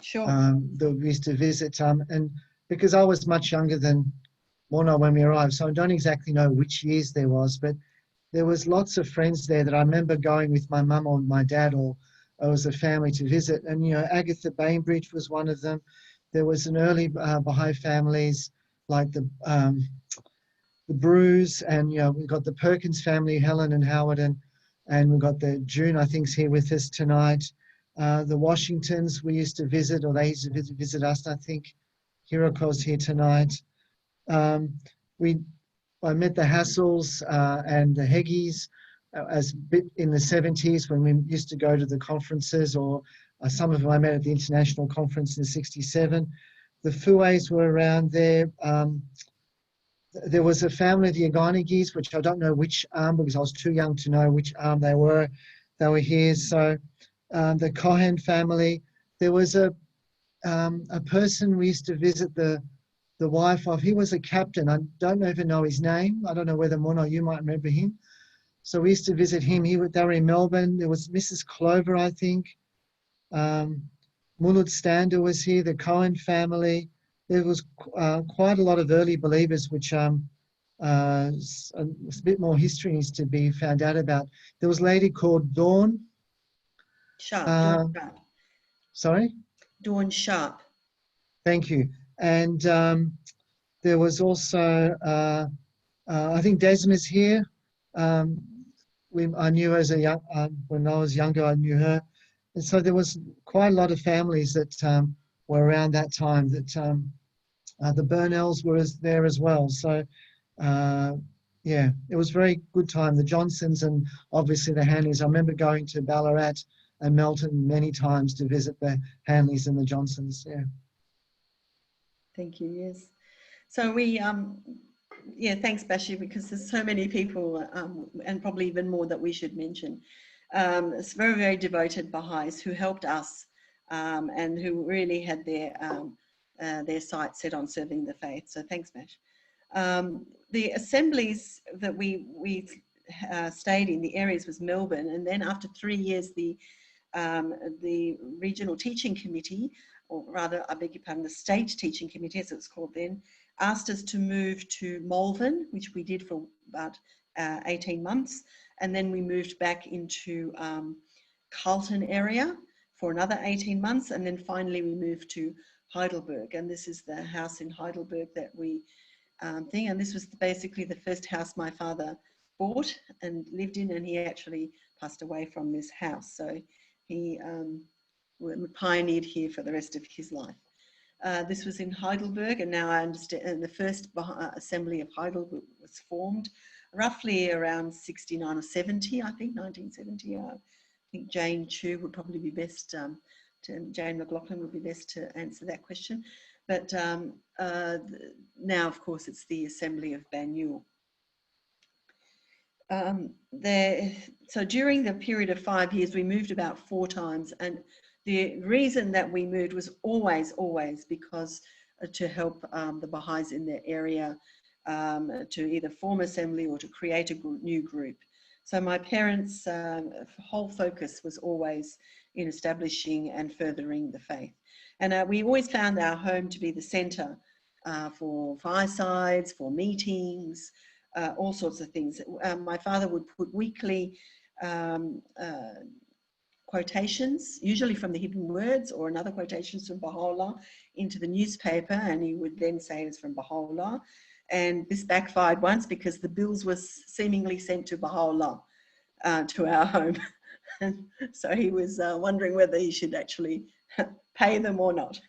Sure. that we used to visit, and because I was much younger than Mona when we arrived, so I don't exactly know which years there was, but there was lots of friends there that I remember going with my mum or my dad or as a family to visit. And, you know, Agatha Bainbridge was one of them. There was an early Baha'i families like the Brews, and, you know, we've got the Perkins family, Helen and Howard, and we've got the June, I think, is here with us tonight. The Washingtons we used to visit, or they used to visit us, I think. Hiriko's here tonight. I met the Hassels and the Heggies as bit in the 70s when we used to go to the conferences, or some of them I met at the International Conference in 67. The Fuays were around there. There was a family, the Agonigis, which I don't know which arm because I was too young to know which arm they were. They were here. So the Cohen family. There was a person we used to visit, the wife of, he was a captain. I don't even know his name. I don't know whether Mona, you might remember him. So we used to visit him. They were in Melbourne. There was Mrs. Clover, I think. Mulud Stander was here, the Cohen family. There was quite a lot of early believers, which a bit more history needs to be found out about. There was a lady called Dawn. Dawn Sharp. Sorry? Dawn Sharp. Thank you. And there was also, I think Desma's here. I knew her as a young, when I was younger, I knew her. And so there was quite a lot of families that were around that time, that the Burnells were there as well. So yeah, it was a very good time. The Johnsons and obviously the Hanleys. I remember going to Ballarat and Melton many times to visit the Hanleys and the Johnsons. Yeah. Thank you. Yes. So we, yeah, thanks, Bashir, because there's so many people and probably even more that we should mention. It's very devoted Baha'is who helped us and who really had their sights set on serving the faith. So thanks, Bash. The assemblies that we stayed in, the areas was Melbourne, and then after 3 years, the Regional Teaching Committee, or rather, I beg your pardon, the State Teaching Committee, as it was called then, asked us to move to Malvern, which we did for about 18 months. And then we moved back into Carlton area for another 18 months. And then finally we moved to Heidelberg. And this is the house in Heidelberg that we think. And this was basically the first house my father bought and lived in. And he actually passed away from this house. So he pioneered here for the rest of his life. This was in Heidelberg, and now I understand the first assembly of Heidelberg was formed roughly around 69 or 70, I think, 1970. I think Jane Chu would probably be best, Jane McLaughlin would be best to answer that question. But now, of course, it's the Assembly of Banyul. So during the period of 5 years, we moved about 4 times, and the reason that we moved was always because to help the Baha'is in the area to either form assembly or to create a new group. So my parents' whole focus was always in establishing and furthering the faith. And we always found our home to be the centre for firesides, for meetings, all sorts of things. My father would put weekly quotations, usually from the Hidden Words or another quotations from Baha'u'llah, into the newspaper, and he would then say it's from Baha'u'llah. And this backfired once because the bills were seemingly sent to Baha'u'llah, to our home. And so he was wondering whether he should actually pay them or not.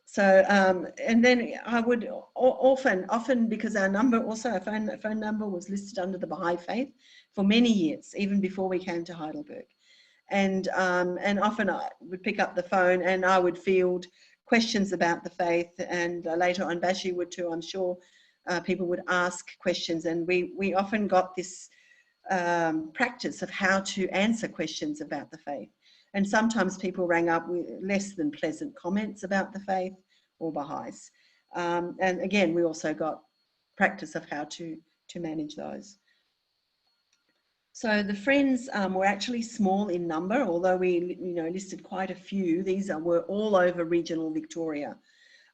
So, and then I would often because our number also, our phone number was listed under the Baha'i faith for many years, even before we came to Heidelberg. And often I would pick up the phone and I would field questions about the faith, and later on Bashir would too, I'm sure. People would ask questions, and we often got this practice of how to answer questions about the faith. And sometimes people rang up with less than pleasant comments about the faith or Baha'is. And again, we also got practice of how to manage those. So the friends were actually small in number, although we listed quite a few. These were all over regional Victoria.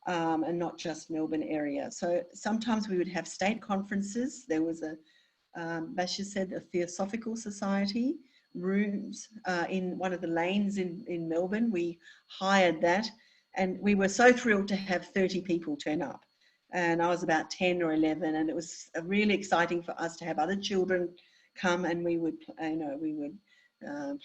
And not just Melbourne area. So sometimes we would have state conferences. There was Bashir said, a Theosophical Society rooms in one of the lanes in Melbourne. We hired that, and we were so thrilled to have 30 people turn up. And I was about 10 or 11, and it was really exciting for us to have other children come, and we would,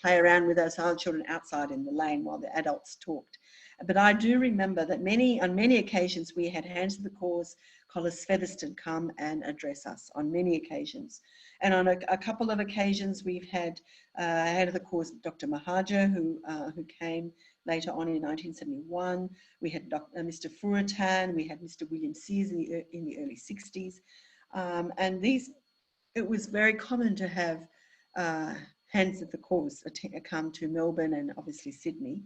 play around with those other children outside in the lane while the adults talked. But I do remember that on many occasions we had Hands of the Cause, Collis Featherston come and address us on many occasions. And on a couple of occasions we've had Head of the Cause, Dr. Mahaja, who came later on in 1971. We had Mr. Furatan, we had Mr. William Sears in the early 60s. And it was very common to have Hands of the Cause come to Melbourne and obviously Sydney.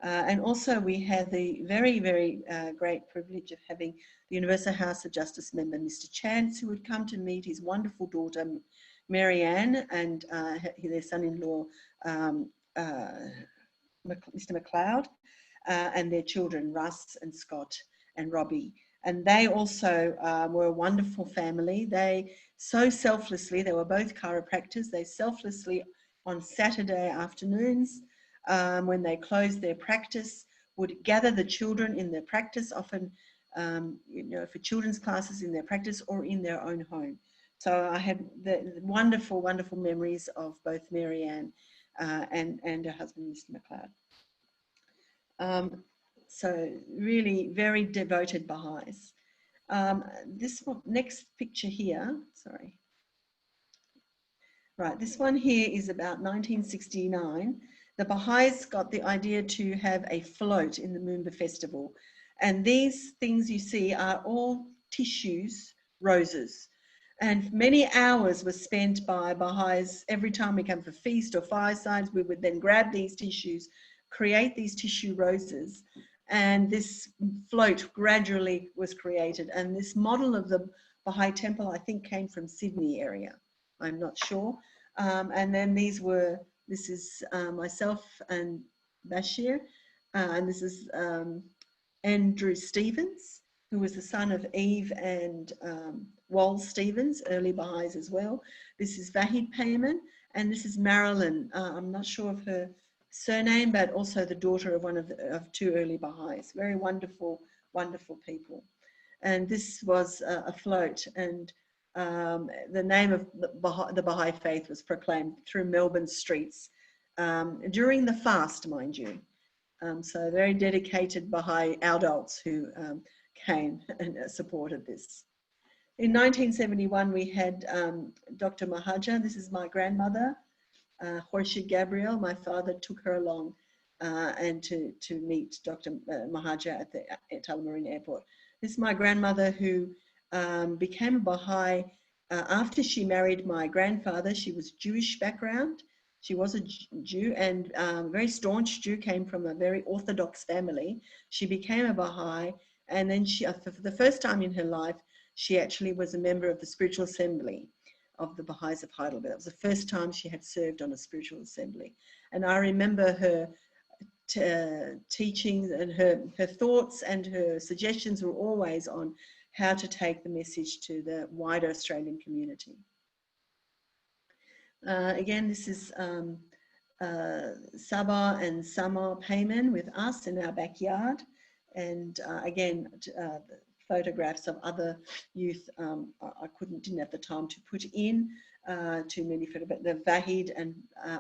And also we had the very, very great privilege of having the Universal House of Justice member, Mr. Chance, who would come to meet his wonderful daughter, Mary Ann, and their son-in-law, Mr. McLeod, and their children, Russ and Scott and Robbie. And they also were a wonderful family. They so selflessly, they were both chiropractors, they selflessly on Saturday afternoons, when they closed their practice, would gather the children in their practice, often for children's classes in their practice or in their own home. So I had the wonderful, wonderful memories of both Mary Ann and her husband, Mr. McLeod. So really very devoted Baha'is. This next picture here, sorry. Right, this one here is about 1969. The Baha'is got the idea to have a float in the Moomba festival. And these things you see are all tissues, roses. And many hours were spent by Baha'is. Every time we come for feast or firesides, we would then grab these tissues, create these tissue roses. And this float gradually was created. And this model of the Baha'i temple, I think, came from Sydney area. I'm not sure. And then this is myself and Bashir, and this is Andrew Stevens, who was the son of Eve and Wal Stevens, early Baha'is as well. This is Vahid Payman, and this is Marilyn. I'm not sure of her surname, but also the daughter of of two early Baha'is. Very wonderful, wonderful people. And this was a float, and the name of the Baha'i faith was proclaimed through Melbourne streets during the fast, mind you. So very dedicated Baha'i adults who came and supported this. In 1971, we had Dr. Mahaja. This is my grandmother, Khorshid Gabriel. My father took her along and to meet Dr. Mahaja at Tullamarine Airport. This is my grandmother who became a Baha'i after she married my grandfather. She was Jewish background. She was a Jew, and very staunch Jew, came from a very Orthodox family. She became a Baha'i, and then she, for the first time in her life, she actually was a member of the Spiritual Assembly of the Bahais of Heidelberg. That was the first time she had served on a spiritual assembly. And I remember her teachings and her thoughts and her suggestions were always on how to take the message to the wider Australian community. Again, this is Sabah and Sama Payman with us in our backyard. And again, photographs of other youth I didn't have the time to put in too many photographs, but the Vahid and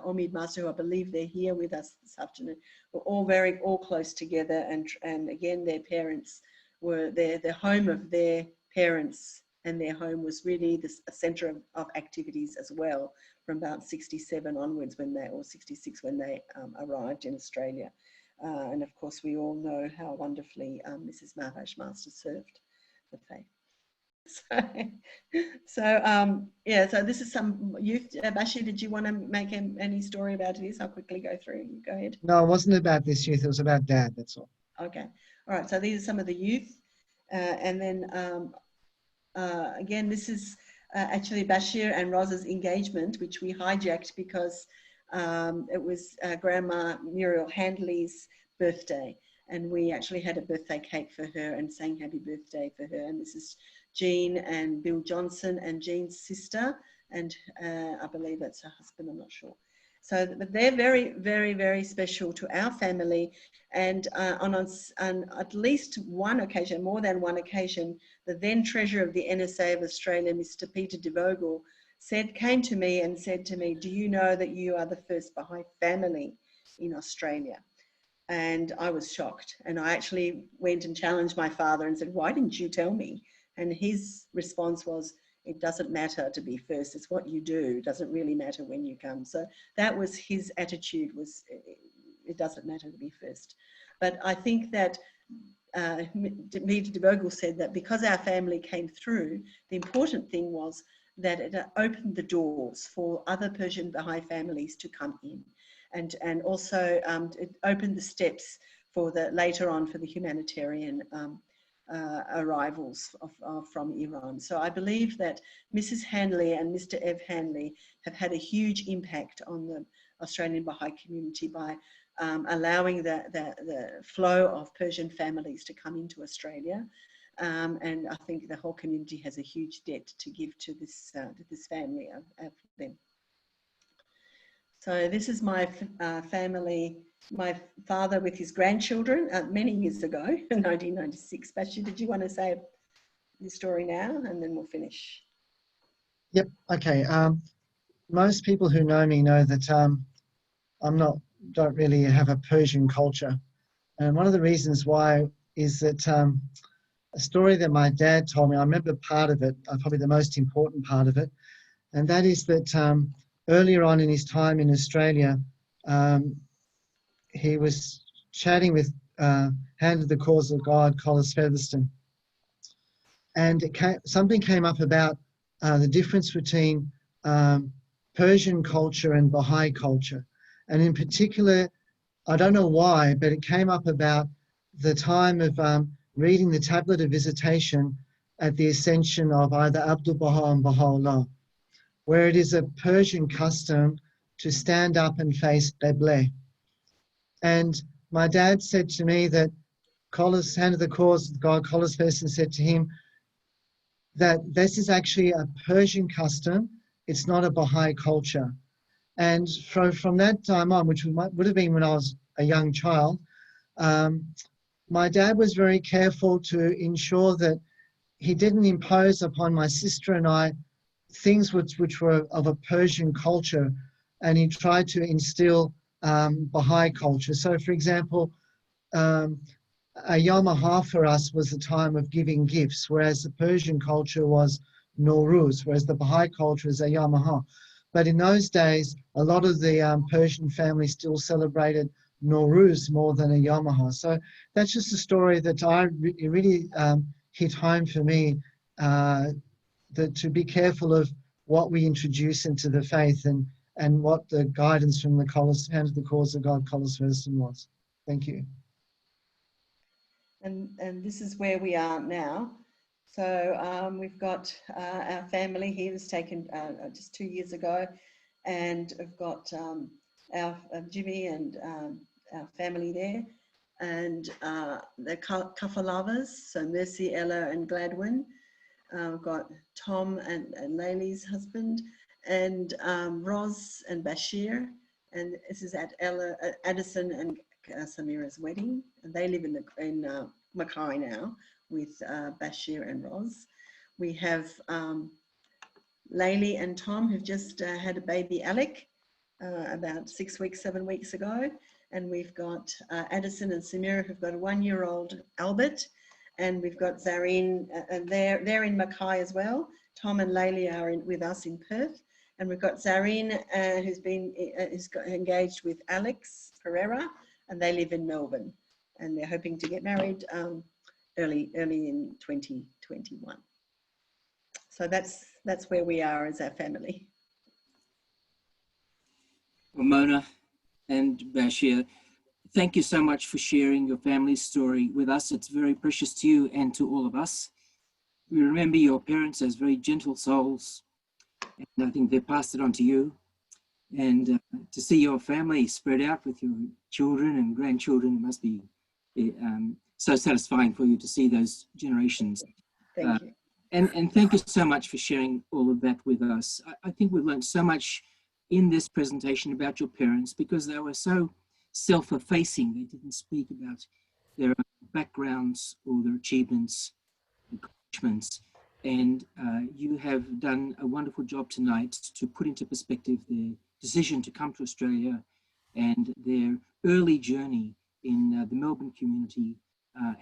Omid Master, who I believe they're here with us this afternoon, were all close together, and again their parents were the home of their parents, and their home was really a centre of activities as well from about 67 onwards or 66 when they arrived in Australia. And of course, we all know how wonderfully Mrs. Mahvash Master served the faith. So this is some youth. Bashir, did you want to make any story about this? I'll quickly go through. You go ahead. No, it wasn't about this youth. It was about Dad. That's all. Okay. All right. So these are some of the youth. And then again, this is actually Bashir and Roz's engagement, which we hijacked because it was Grandma Muriel Handley's birthday, and we actually had a birthday cake for her and sang happy birthday for her. And this is Jean and Bill Johnson and Jean's sister, and I believe that's her husband, I'm not sure. So but they're very, very, very special to our family. And on at least one occasion, more than one occasion, the then Treasurer of the NSA of Australia, Mr. Peter de Vogel, came to me and said to me, "Do you know that you are the first Baha'i family in Australia?" And I was shocked. And I actually went and challenged my father and said, "Why didn't you tell me?" And his response was, "It doesn't matter to be first. It's what you do. It doesn't really matter when you come." So that was his attitude, was it doesn't matter to be first. But I think that Peter de Vogel said that because our family came through, the important thing was that it opened the doors for other Persian Bahai families to come in. And also it opened the steps for later on for the humanitarian arrivals from Iran. So I believe that Mrs. Handley and Mr. Ev Handley have had a huge impact on the Australian Baha'i community by allowing the flow of Persian families to come into Australia. And I think the whole community has a huge debt to give to this family of them. So this is my family, my father with his grandchildren many years ago, in 1996. Bashir, did you want to say the story now, and then we'll finish? Yep. Okay. Most people who know me know that don't really have a Persian culture, and one of the reasons why is that a story that my dad told me. I remember part of it, probably the most important part of it, and that is that earlier on in his time in Australia, he was chatting with Hand of the Cause of God, Collis Featherston, and something came up about the difference between Persian culture and Baha'i culture. And in particular, I don't know why, but it came up about the time of reading the Tablet of Visitation at the ascension of either Abdul Baha and Baha'u'llah, where it is a Persian custom to stand up and face Qibla. And my dad said to me that Collis, Hand of the Cause of God, Collis Featherston said to him that this is actually a Persian custom, it's not a Baha'i culture. And from that time on, which would have been when I was a young child, my dad was very careful to ensure that he didn't impose upon my sister and I things which were of a Persian culture, and he tried to instill Baha'i culture. So, for example, a Yom HaHa for us was the time of giving gifts, whereas the Persian culture was Nowruz, whereas the Baha'i culture is a Yom HaHa. But in those days, a lot of the Persian families still celebrated Nowruz more than a Yom HaHa. So that's just a story that it really hit home for me, that to be careful of what we introduce into the faith and what the guidance from the Hand of the Cause of God, Collis Featherston was. Thank you. And this is where we are now. So we've got our family here was taken just 2 years ago, and we've got our Jimmy and our family there, and the Kafalavas, so Mercy, Ella and Gladwin. We've got Tom and Laylee's husband, and Roz and Bashir, and this is at Addison and Samira's wedding, and they live in Mackay now with Bashir and Roz. We have Laylee and Tom, who've just had a baby, Alec, about 6 weeks, 7 weeks ago. And we've got Addison and Samira, who've got a 1-year-old Albert. And we've got Zareen, and they're in Mackay as well. Tom and Laylee are with us in Perth. And we've got Zareen, who's got engaged with Alex Pereira, and they live in Melbourne. And they're hoping to get married early in 2021. So that's where we are as our family. Well, Mona and Bashir, thank you so much for sharing your family's story with us. It's very precious to you and to all of us. We remember your parents as very gentle souls, and I think they passed it on to you. And to see your family spread out with your children and grandchildren must be so satisfying for you to see those generations. Thank you. And thank you so much for sharing all of that with us. I think we've learned so much in this presentation about your parents because they were so self-effacing. They didn't speak about their backgrounds or their achievements, accomplishments. And you have done a wonderful job tonight to put into perspective their decision to come to Australia and their early journey in the Melbourne community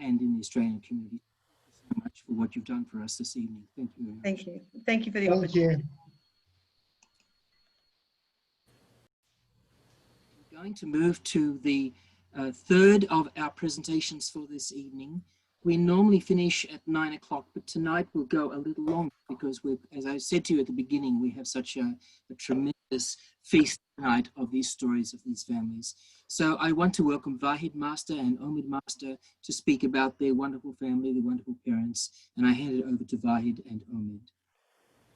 and in the Australian community. Thank you so much for what you've done for us this evening. Thank you very much. Thank you. Thank you for the opportunity. We're going to move to the third of our presentations for this evening. We normally finish at 9 o'clock, but tonight we'll go a little longer because as I said to you at the beginning, we have such a tremendous feast tonight of these stories of these families. So I want to welcome Vahid Master and Omid Master to speak about their wonderful family, their wonderful parents, and I hand it over to Vahid and Omid.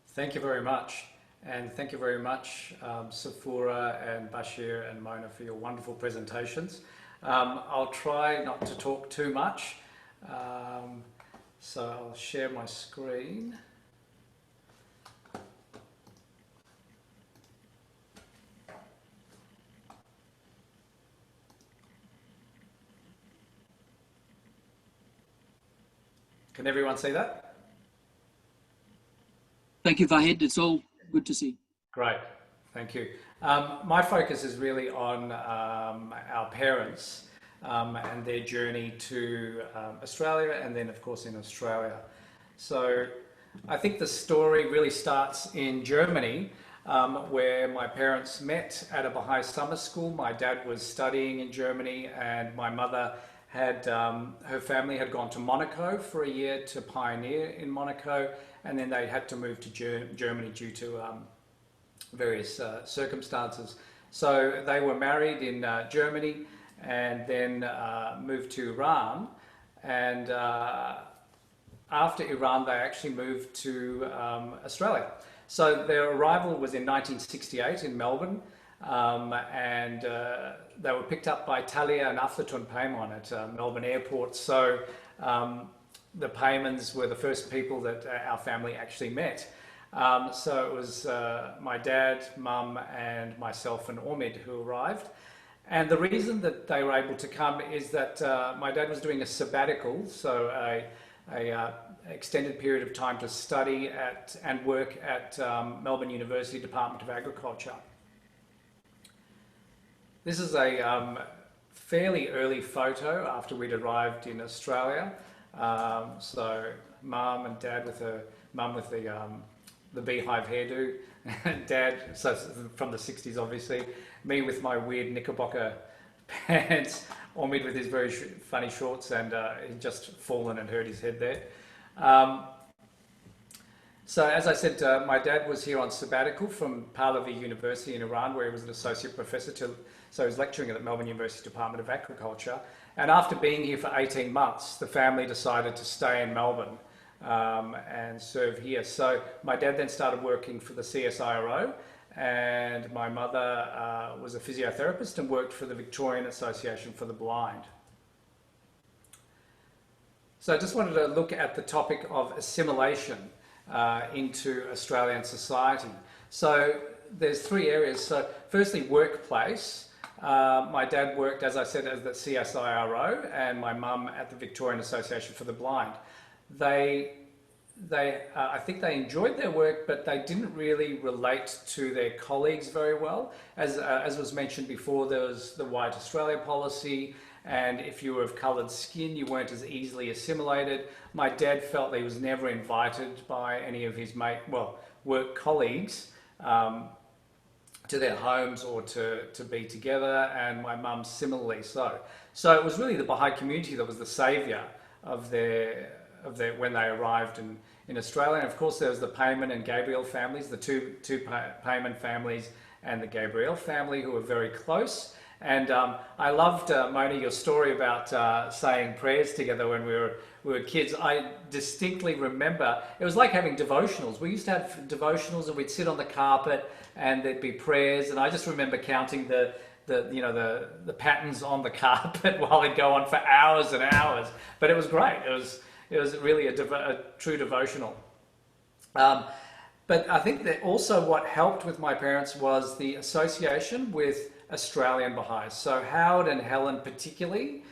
Thank you very much. And thank you very much, Safoura and Bashir and Mona, for your wonderful presentations. I'll try not to talk too much. So I'll share my screen. Can everyone see that? Thank you, Vahid. It's all good to see. Great, thank you. My focus is really on our parents and their journey to Australia, and then of course in Australia. So I think the story really starts in Germany, where my parents met at a Bahai summer school. My dad was studying in Germany, and my mother had, her family had gone to Monaco for a year to pioneer in Monaco, and then they had to move to Germany due to various circumstances. So they were married in Germany and then moved to Iran, and after Iran they actually moved to Australia. So their arrival was in 1968 in Melbourne, and they were picked up by Talia and Aflatun Paymon at Melbourne Airport. So the Paymons were the first people that our family actually met. So it was my dad, mum and myself and Omid who arrived. And the reason that they were able to come is that my dad was doing a sabbatical, so a extended period of time to study at and work at Melbourne University Department of Agriculture. This is a fairly early photo after we'd arrived in Australia. So mum and dad with mum with the beehive hairdo, dad, so from the 60s obviously, me with my weird knickerbocker pants, Omid with his very funny shorts, and he'd just fallen and hurt his head there. So as I said, my dad was here on sabbatical from Pahlavi University in Iran, where he was an associate professor, so he was lecturing at the Melbourne University Department of Agriculture. And after being here for 18 months, the family decided to stay in Melbourne and serve here. So my dad then started working for the CSIRO, and my mother was a physiotherapist and worked for the Victorian Association for the Blind. So I just wanted to look at the topic of assimilation into Australian society. So there's three areas. So firstly, workplace. My dad worked, as I said, as the CSIRO, and my mum at the Victorian Association for the Blind. I think they enjoyed their work, but they didn't really relate to their colleagues very well. As was mentioned before, there was the White Australia policy, and if you were of coloured skin, you weren't as easily assimilated. My dad felt that he was never invited by any of his work colleagues to their homes or to be together, and my mum similarly so. So it was really the Baha'i community that was the saviour of their when they arrived in Australia. And of course there was the Payman and Gabriel families, the two Payman families and the Gabriel family, who were very close. And I loved, Mona, your story about saying prayers together when we were kids. I distinctly remember, it was like having devotionals. We used to have devotionals and we'd sit on the carpet and there'd be prayers. And I just remember counting the patterns on the carpet while it'd go on for hours and hours. But it was great. It was really a true devotional. But I think that also what helped with my parents was the association with Australian Bahais. So Howard and Helen particularly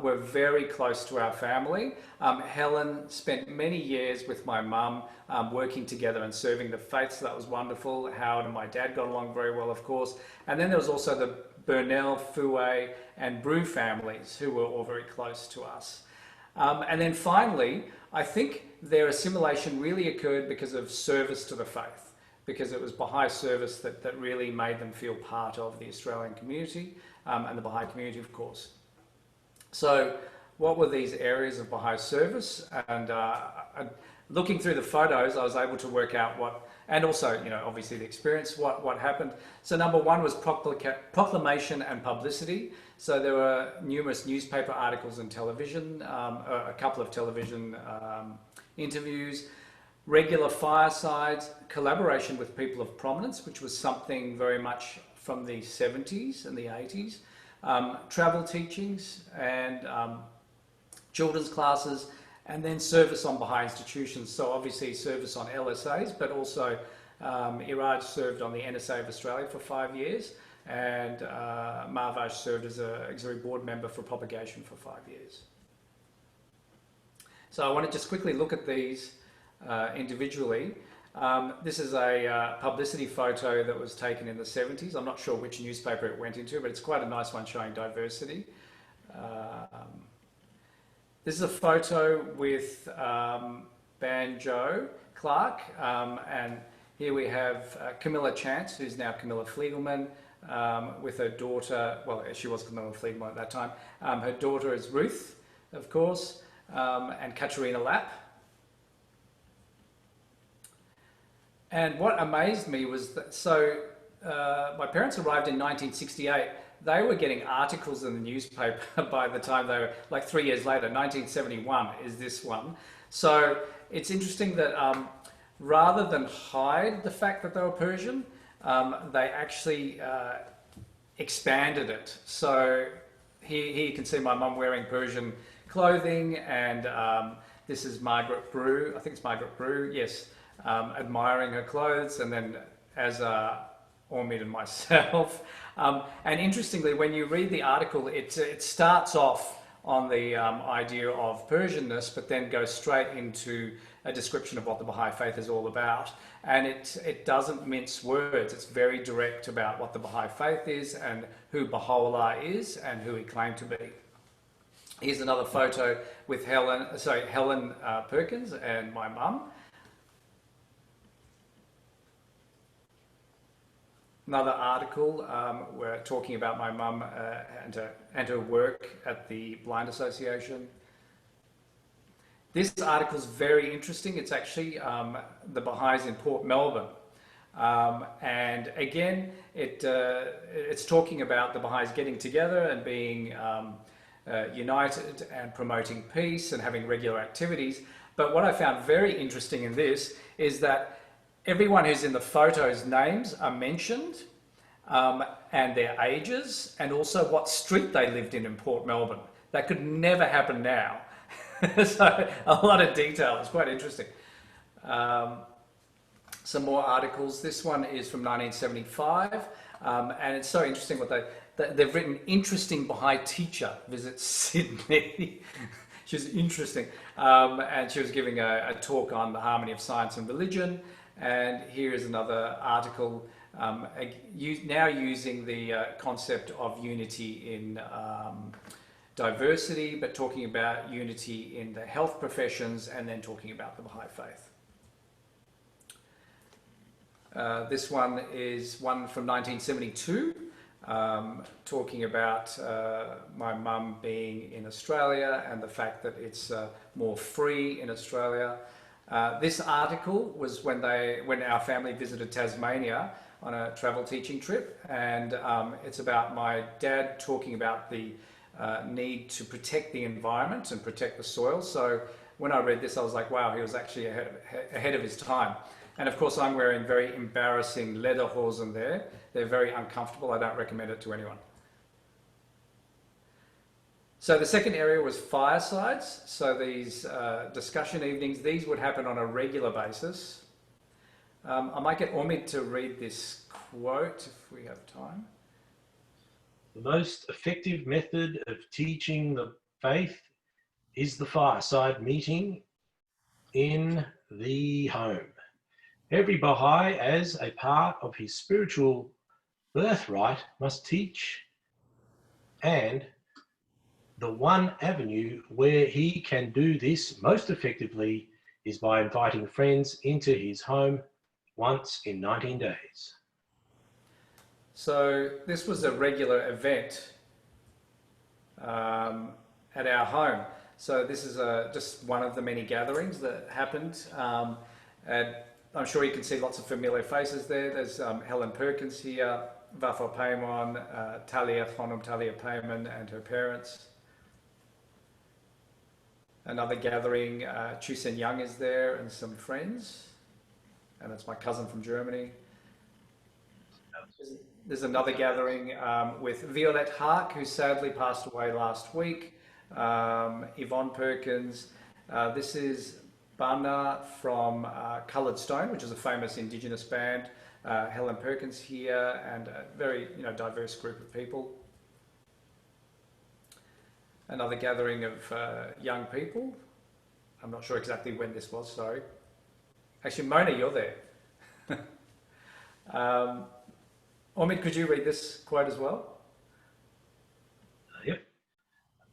were very close to our family. Helen spent many years with my mum working together and serving the faith, so that was wonderful. Howard and my dad got along very well, of course. And then there was also the Burnell, Fouet and Brew families, who were all very close to us. And then finally, I think their assimilation really occurred because of service to the faith, because it was Baha'i service that really made them feel part of the Australian community and the Baha'i community, of course. So what were these areas of Baha'i service? And looking through the photos, I was able to work out what, and also, obviously the experience, what happened. So number one was proclamation and publicity. So there were numerous newspaper articles and television, a couple of television interviews, regular firesides, collaboration with people of prominence, which was something very much from the 70s and the 80s, travel teachings and children's classes, and then service on Baha'i institutions. So obviously service on LSAs, but also Iraj served on the NSA of Australia for 5 years, and Mahvash served as an auxiliary board member for propagation for 5 years. So I want to just quickly look at these individually. This is a publicity photo that was taken in the 70s. I'm not sure which newspaper it went into, but it's quite a nice one showing diversity. This is a photo with Banjo Clark, and here we have Camilla Chance, who's now Camilla Fliegelman, with her daughter, well, she was Camilla Fliegelman at that time. Her daughter is Ruth, of course, and Katerina Lapp. And what amazed me was that, so my parents arrived in 1968. They were getting articles in the newspaper by the time they were, like 3 years later, 1971 is this one. So it's interesting that rather than hide the fact that they were Persian, they actually expanded it. So here you can see my mum wearing Persian clothing, and this is Margaret Brew, I think it's Margaret Brew, yes, admiring her clothes, and then as Omid and myself. And interestingly, when you read the article, it starts off on the idea of Persianness, but then goes straight into a description of what the Baha'i faith is all about. And it doesn't mince words. It's very direct about what the Baha'i faith is and who Baha'u'llah is and who he claimed to be. Here's another photo with Helen Perkins and my mum. Another article, we're talking about my mum and her work at the Blind Association. This article is very interesting. It's actually the Baha'is in Port Melbourne. And again, it's talking about the Baha'is getting together and being united and promoting peace and having regular activities. But what I found very interesting in this is that everyone who's in the photos' names are mentioned, and their ages, and also what street they lived in Port Melbourne. That could never happen now. So a lot of detail. It's quite interesting. Some more articles. This one is from 1975, and it's so interesting what they've written. Interesting Bahai teacher visits Sydney. She was interesting, and she was giving a talk on the harmony of science and religion. And here is another article, now using the concept of unity in diversity, but talking about unity in the health professions, and then talking about the Baha'i faith. This one is one from 1972, talking about my mum being in Australia and the fact that it's more free in Australia. This article was when our family visited Tasmania on a travel teaching trip, and it's about my dad talking about the need to protect the environment and protect the soil. So when I read this, I was like, wow, he was actually ahead of his time. And of course, I'm wearing very embarrassing lederhosen there. They're very uncomfortable. I don't recommend it to anyone. So the second area was Firesides. So these discussion evenings, these would happen on a regular basis. I might get Omid to read this quote if we have time. The most effective method of teaching the faith is the fireside meeting in the home. Every Baha'i, as a part of his spiritual birthright, must teach, and the one avenue where he can do this most effectively is by inviting friends into his home once in 19 days. So this was a regular event at our home. So this is just one of the many gatherings that happened. And I'm sure you can see lots of familiar faces there. There's Helen Perkins here, Vafa Paymon, Talia Payman and her parents. Another gathering, Chu Sen Young is there and some friends. And that's my cousin from Germany. There's another gathering with Violette Hark, who sadly passed away last week. Yvonne Perkins. This is Bana from Coloured Stone, which is a famous Indigenous band. Helen Perkins here, and a very diverse group of people. Another gathering of young people. I'm not sure exactly when this was, sorry. Actually, Mona, you're there. Omid, could you read this quote as well? Yep.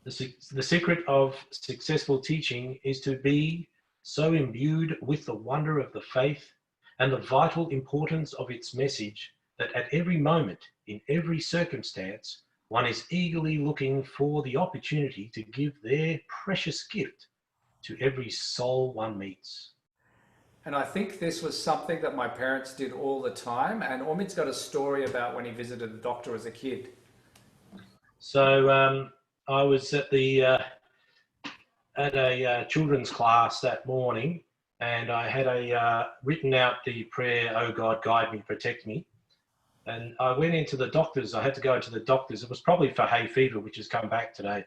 The secret of successful teaching is to be so imbued with the wonder of the faith and the vital importance of its message that at every moment, in every circumstance, one is eagerly looking for the opportunity to give their precious gift to every soul one meets. And I think this was something that my parents did all the time. And Omid's got a story about when he visited the doctor as a kid. So I was at a children's class that morning, and I had written out the prayer, "Oh God, guide me, protect me." And I went into the doctor's. I had to go into the doctor's. It was probably for hay fever, which has come back today.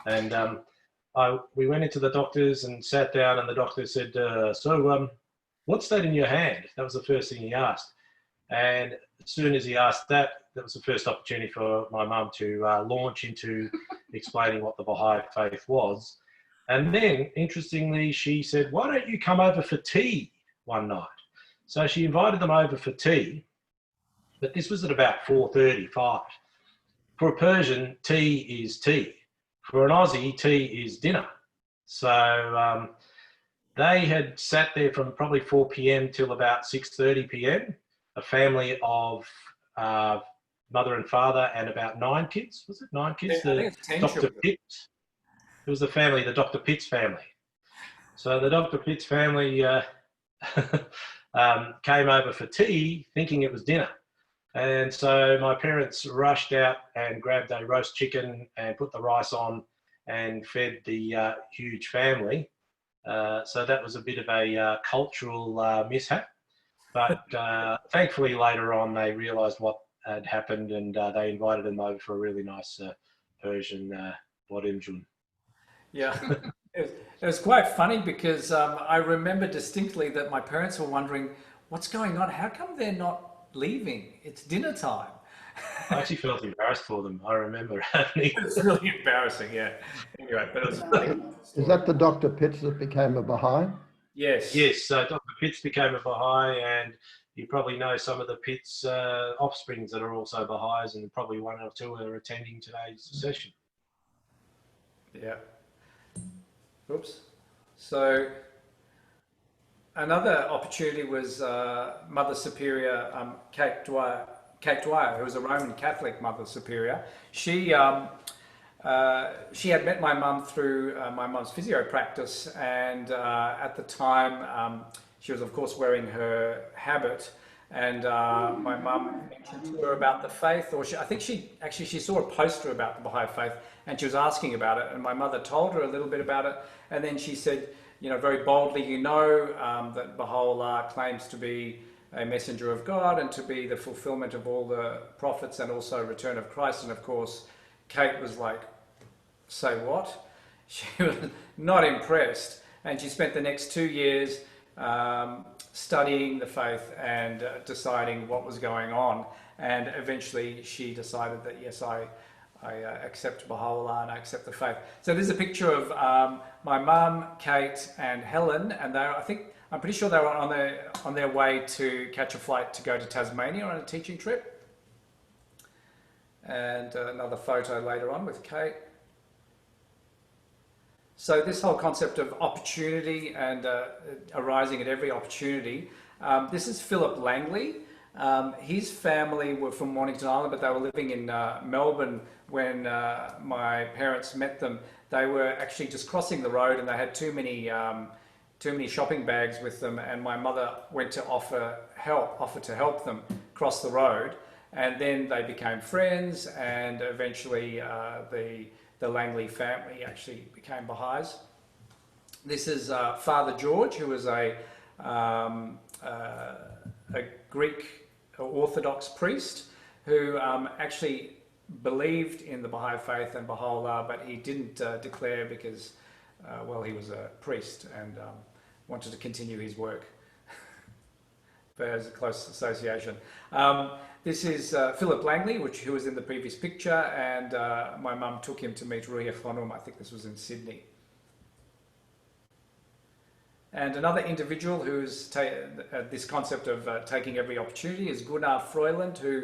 And we went into the doctor's and sat down, and the doctor said, "So what's that in your hand?" That was the first thing he asked. And as soon as he asked that, that was the first opportunity for my mum to launch into explaining what the Baha'i faith was. And then, interestingly, she said, "Why don't you come over for tea one night?" So she invited them over for tea, but this was at about 4:35. For a Persian, tea is tea. For an Aussie, tea is dinner. So they had sat there from probably 4 p.m. till about 6:30 p.m. A family of mother and father and about 9 kids. Was it 9 kids? Yeah, I think it's 10 Dr. children. Pitts. It was the family, the Dr. Pitts family. So the Dr. Pitts family came over for tea thinking it was dinner. And so my parents rushed out and grabbed a roast chicken and put the rice on and fed the huge family. So that was a bit of a cultural mishap. But thankfully later on they realised what had happened, and they invited them over for a really nice Persian bodimjun. Yeah, it was quite funny because I remember distinctly that my parents were wondering, what's going on? How come they're not leaving? It's dinner time. I actually felt embarrassed for them. I remember happening. It was really embarrassing, yeah. Anyway, but it was funny. Is that the Dr. Pitts that became a Baha'i? Yes. Yes, so Dr. Pitts became a Baha'i, and you probably know some of the Pitts offsprings that are also Baha'is, and probably one or two are attending today's session. Yeah. Oops. So another opportunity was Mother Superior Kate Dwyer, who was a Roman Catholic Mother Superior. She had met my mum through my mum's physio practice, and at the time she was of course wearing her habit, and my mum mentioned to her about the faith, or I think she saw a poster about the Baha'i faith, and she was asking about it, and my mother told her a little bit about it, and then she said, you know, very boldly, that Baha'u'llah claims to be a messenger of God and to be the fulfillment of all the prophets and also return of Christ. And of course, Kate was like, say what? She was not impressed, and she spent the next 2 years studying the faith and deciding what was going on, and eventually she decided that yes, I accept Baha'u'llah and I accept the faith. So there's a picture of my mum, Kate and Helen, and I'm pretty sure they were on their way to catch a flight to go to Tasmania on a teaching trip. And another photo later on with Kate. So this whole concept of opportunity and arising at every opportunity. This is Philip Langley. His family were from Mornington Island, but they were living in Melbourne when my parents met them. They were actually just crossing the road, and they had too many shopping bags with them, and my mother went to offer to help them cross the road, and then they became friends, and eventually the Langley family actually became Baha'is. This is Father George, who was a Greek Orthodox priest who actually believed in the Baha'i faith and Baha'u'llah, but he didn't declare because, well, he was a priest and wanted to continue his work. But as a close association. This is Philip Langley, who was in the previous picture, and my mum took him to meet Ruya Khanum. I think this was in Sydney. And another individual who's this concept of taking every opportunity is Gunnar Freuland, who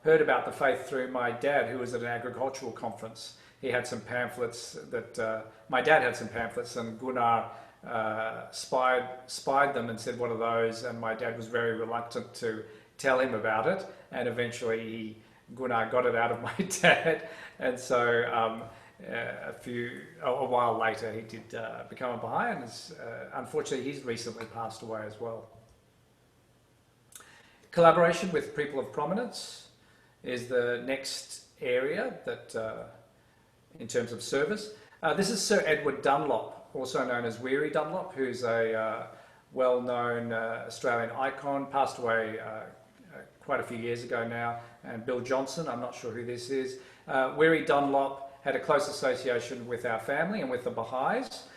heard about the faith through my dad, who was at an agricultural conference. He had some pamphlets that, my dad had some pamphlets, and Gunnar spied them and said, what are those? And my dad was very reluctant to tell him about it, and eventually Gunnar got it out of my dad, and so a while later he did become a Baha'i, and unfortunately he's recently passed away as well. Collaboration with people of prominence is the next area that in terms of service. This is Sir Edward Dunlop, also known as Weary Dunlop, who's a well-known Australian icon, passed away quite a few years ago now, and Bill Johnson, I'm not sure who this is. Weary Dunlop had a close association with our family and with the Baha'is.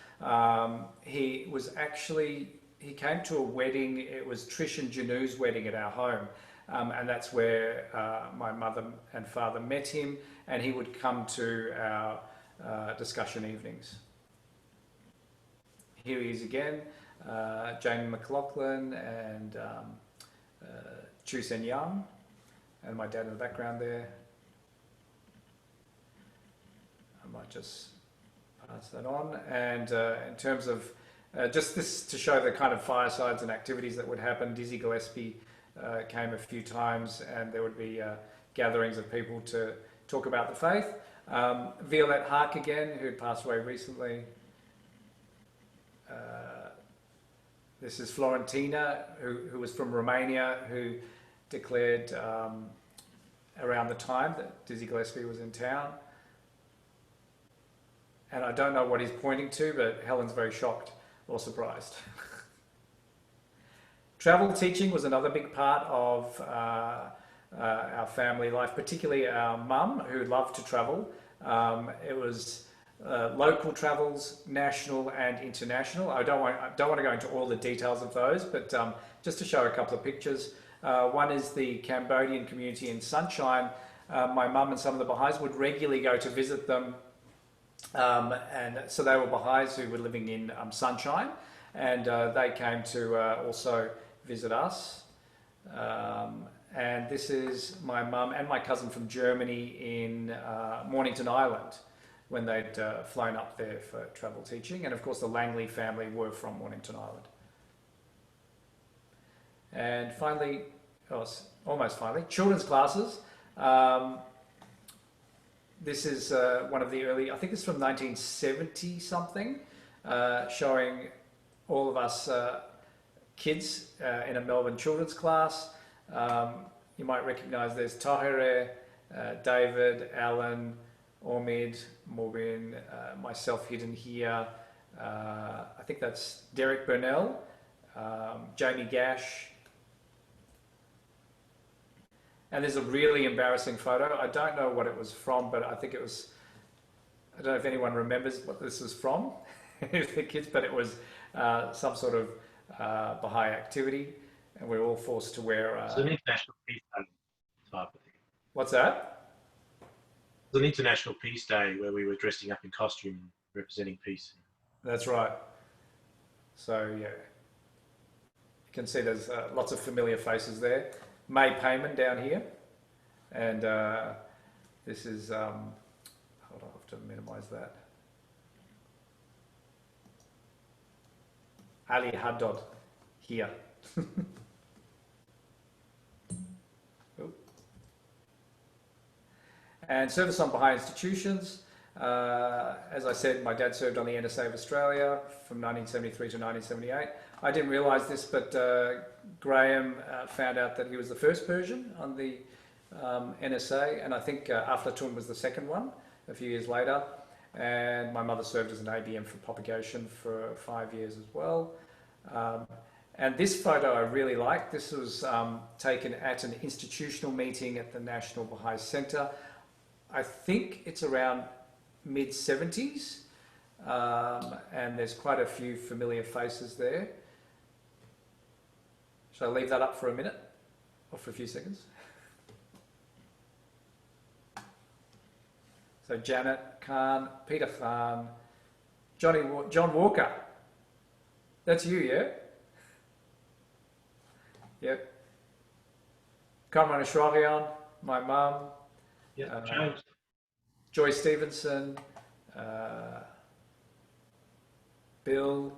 He came to a wedding. It was Trish and Janu's wedding at our home, and that's where my mother and father met him, and he would come to our discussion evenings. Here he is again, Jane McLaughlin and Chu Sen Young, and my dad in the background there. I might just pass that on. And in terms of just this to show the kind of firesides and activities that would happen, Dizzy Gillespie came a few times, and there would be gatherings of people to talk about the faith. Violette Hark again, who passed away recently. This is Florentina, who was from Romania, who declared around the time that Dizzy Gillespie was in town. and I don't know what he's pointing to, but Helen's very shocked or surprised. Travel teaching was another big part of our family life, particularly our mum, who loved to travel. It was local travels, national and international. I don't want to go into all the details of those, but just to show a couple of pictures. One is the Cambodian community in Sunshine. My mum and some of the Bahais would regularly go to visit them. And so they were Bahais who were living in Sunshine, and they came to also visit us. And this is my mum and my cousin from Germany in Mornington Island, when they'd flown up there for travel teaching. And of course the Langley family were from Mornington Island. And finally, almost finally, children's classes. This is one of the early, I think it's from 1970 something, showing all of us kids in a Melbourne children's class. You might recognise there's Tahire, David, Alan, Omid, Morgan, myself hidden here. I think that's Derek Burnell, Jamie Gash. And there's a really embarrassing photo. I don't know what it was from, but I think it was, I don't know if anyone remembers what this was from, the kids, but it was some sort of Baha'i activity, and we're all forced to wear... It's an International Peace Day type of thing. What's that? It's an International Peace Day where we were dressing up in costume representing peace. That's right. So, yeah. You can see there's lots of familiar faces there. May Payman down here, and this is, hold on, I have to minimize that. Ali Haddad here. And service on Baha'i institutions. As I said, my dad served on the NSA of Australia from 1973 to 1978. I didn't realise this, but Graham found out that he was the first Persian on the NSA, and I think Aflatun was the second one a few years later. And my mother served as an ABM for propagation for 5 years as well. And this photo I really like. This was taken at an institutional meeting at the National Baha'i Centre. I think it's around mid-70s, and there's quite a few familiar faces there. Shall I leave that up for a minute or for a few seconds? So Janet Khan, Peter Khan, John Walker. That's you, yeah? Yep. Kamran Eshraghian, my mum. Yeah, James. Joy Stevenson, Bill.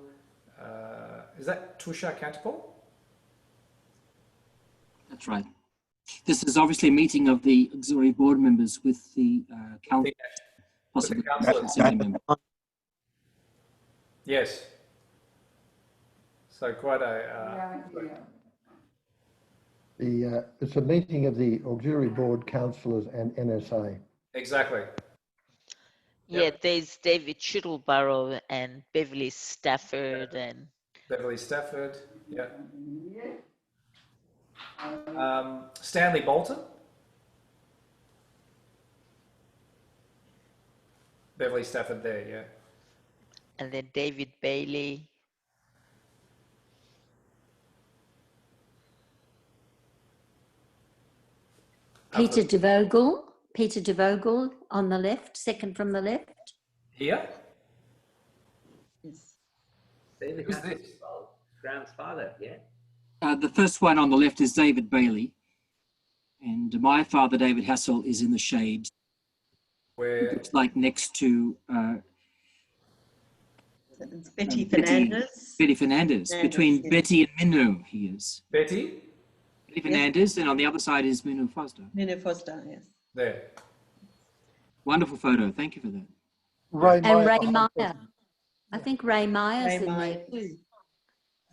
Is that Tusha Cantipole? That's right. This is obviously a meeting of the auxiliary board members with the council, possibly assembly members. Yes. So quite a... It's a meeting of the auxiliary board councillors and NSA. Exactly. Yeah, Yep. There's David Chittleborough and Beverly Stafford and... Beverly Stafford, yeah. Stanley Bolton. Beverly Stafford there, yeah. And then David Bailey. Peter de Vogel on the left, second from the left. Here? Yes. David Who's this? Graham's father, yeah? The first one on the left is David Bailey, and my father, David Hassel, is in the shade. Where? It's like next to It's Betty Fernandez. Betty Fernandez. Between yes. Betty and Minu, he is. Betty? Betty Fernandez, and on the other side is Minu Foster. Minu Foster, yes. There. Wonderful photo. Thank you for that. Ray Meyer. I think Ray Meyer's Ray in Meyer. there too.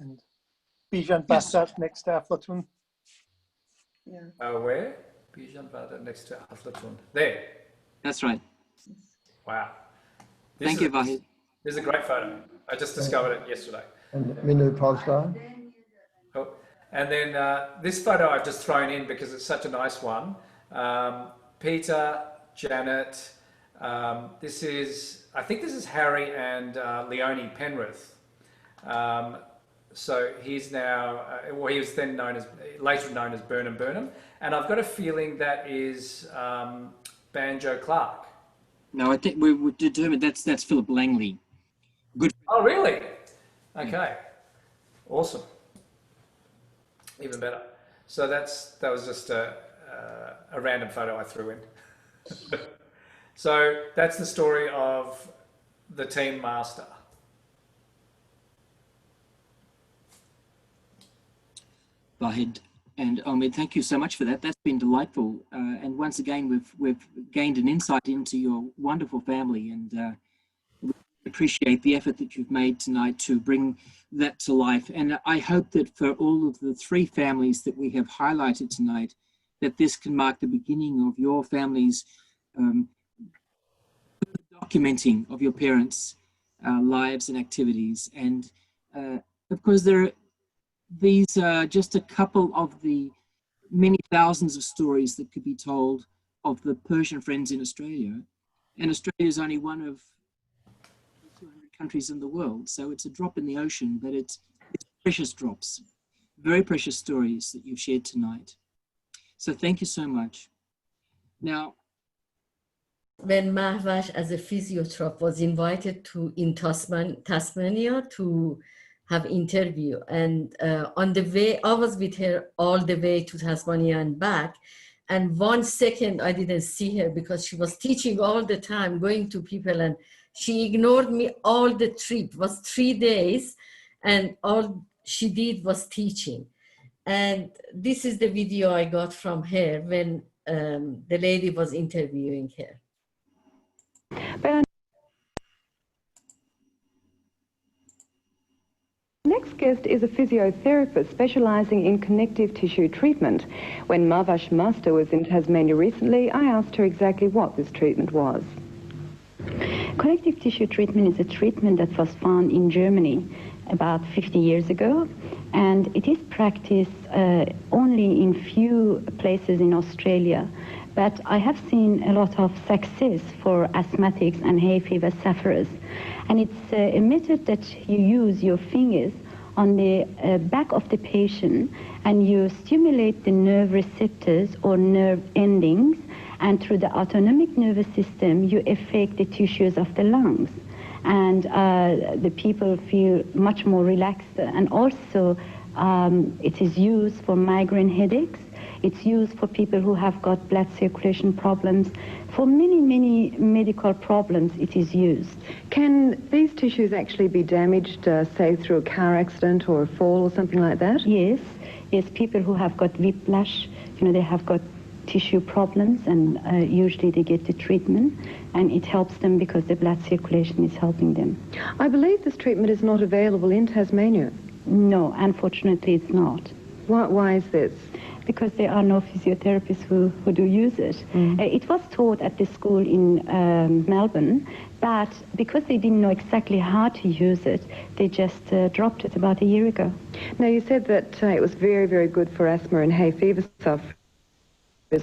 And Bijan Bassat next to Aflatun. Yeah. Where? Bijan Bada next to Aflatun. There. That's right. Wow. Thank you, Vahid. This is a great photo. I just discovered it yesterday. And Minu Posda. Oh. And then this photo I've just thrown in because it's such a nice one. Peter, Janet, I think this is Harry and Leonie Penrith. So he's now, he was then later known as Burnham Burnham. And I've got a feeling that is Banjo Clark. No, I think we determined that's Philip Langley. Good. Oh, really? Okay. Awesome. Even better. So that was just a random photo I threw in. So that's the story of the team master. Vahid and Omid, thank you so much for that. That's been delightful. And once again, we've gained an insight into your wonderful family, and we appreciate the effort that you've made tonight to bring that to life. And I hope that for all of the 3 families that we have highlighted tonight, that this can mark the beginning of your family's documenting of your parents' lives and activities. And of course, these are just a couple of the many thousands of stories that could be told of the Persian friends in Australia. And Australia is only one of 200 countries in the world. So it's a drop in the ocean, but it's precious drops, very precious stories that you've shared tonight. So thank you so much. Now, when Mahvash as a physiotherapist was invited in Tasmania to have interview, and on the way, I was with her all the way to Tasmania and back, and 1 second I didn't see her because she was teaching all the time, going to people, and she ignored me all the trip. It was 3 days, and all she did was teaching. And this is the video I got from her when the lady was interviewing her. Next guest is a physiotherapist specialising in connective tissue treatment. When Mahvash Master was in Tasmania recently, I asked her exactly what this treatment was. Connective tissue treatment is a treatment that was found in Germany about 50 years ago, and it is practiced only in few places in Australia. But I have seen a lot of success for asthmatics and hay fever sufferers. And it's a method that you use your fingers on the back of the patient, and you stimulate the nerve receptors or nerve endings, and through the autonomic nervous system, you affect the tissues of the lungs. And the people feel much more relaxed. And also, it is used for migraine headaches. It's used for people who have got blood circulation problems. For many, many medical problems, it is used. Can these tissues actually be damaged, say, through a car accident or a fall or something like that? Yes. Yes, people who have got whiplash, they have got tissue problems, and usually they get the treatment, and it helps them because the blood circulation is helping them. I believe this treatment is not available in Tasmania. No, unfortunately it's not. Why is this? Because there are no physiotherapists who do use it. It was taught at the school in Melbourne, but because they didn't know exactly how to use it, they just dropped it about a year ago. Now, you said that it was very, very good for asthma and hay fever sufferers.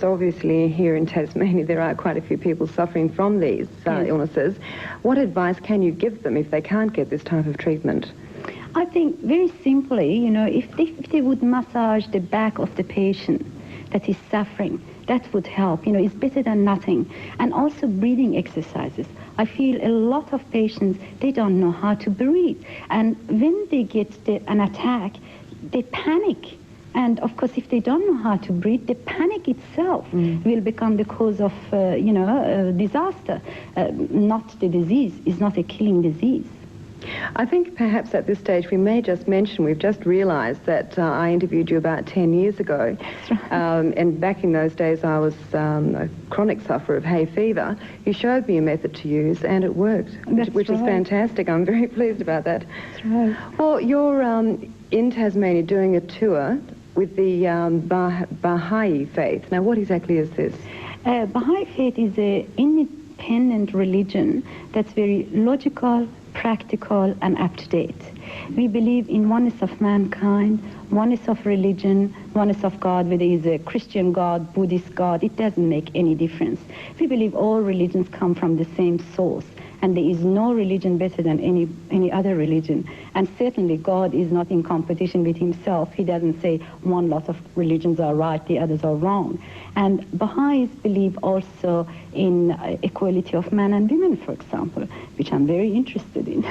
Obviously, here in Tasmania, there are quite a few people suffering from these illnesses. What advice can you give them if they can't get this type of treatment? I think very simply, if they would massage the back of the patient that is suffering, that would help. It's better than nothing. And also breathing exercises. I feel a lot of patients, they don't know how to breathe. And when they get an attack, they panic. And of course, if they don't know how to breathe, the panic itself will become the cause of, disaster. Not the disease. It's not a killing disease. I think perhaps at this stage we may just mention, we've just realised that I interviewed you about 10 years ago. And back in those days I was a chronic sufferer of hay fever. You showed me a method to use and it worked, which is fantastic. I'm very pleased about that. That's right. Well, you're in Tasmania doing a tour with the Bahai faith. Now, what exactly is this? Bahai faith is independent religion that's very logical, practical, and up-to-date. We believe in oneness of mankind, oneness of religion, oneness of God, whether it's a Christian God, Buddhist God, it doesn't make any difference. We believe all religions come from the same source, and there is no religion better than any other religion. And certainly God is not in competition with himself. He doesn't say one lot of religions are right, the others are wrong. And Baha'is believe also in equality of men and women, for example, which I'm very interested in.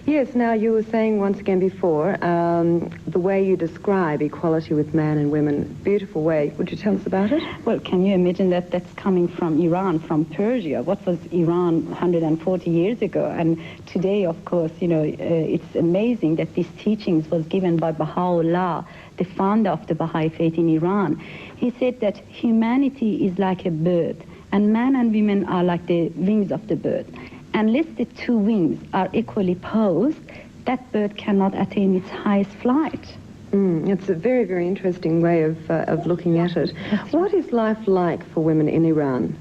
Yes, now you were saying once again before, the way you describe equality with man and women, beautiful way. Would you tell us about it? Well, can you imagine that that's coming from Iran, from Persia? What was Iran 140 years ago? And today, of course, you know, it's amazing that these teachings was given by Baha'u'llah, the founder of the Baha'i faith in Iran. He said that humanity is like a bird, and man and women are like the wings of the bird. Unless the two wings are equally posed, that bird cannot attain its highest flight. It's a very, very interesting way of looking at it. What is life like for women in Iran?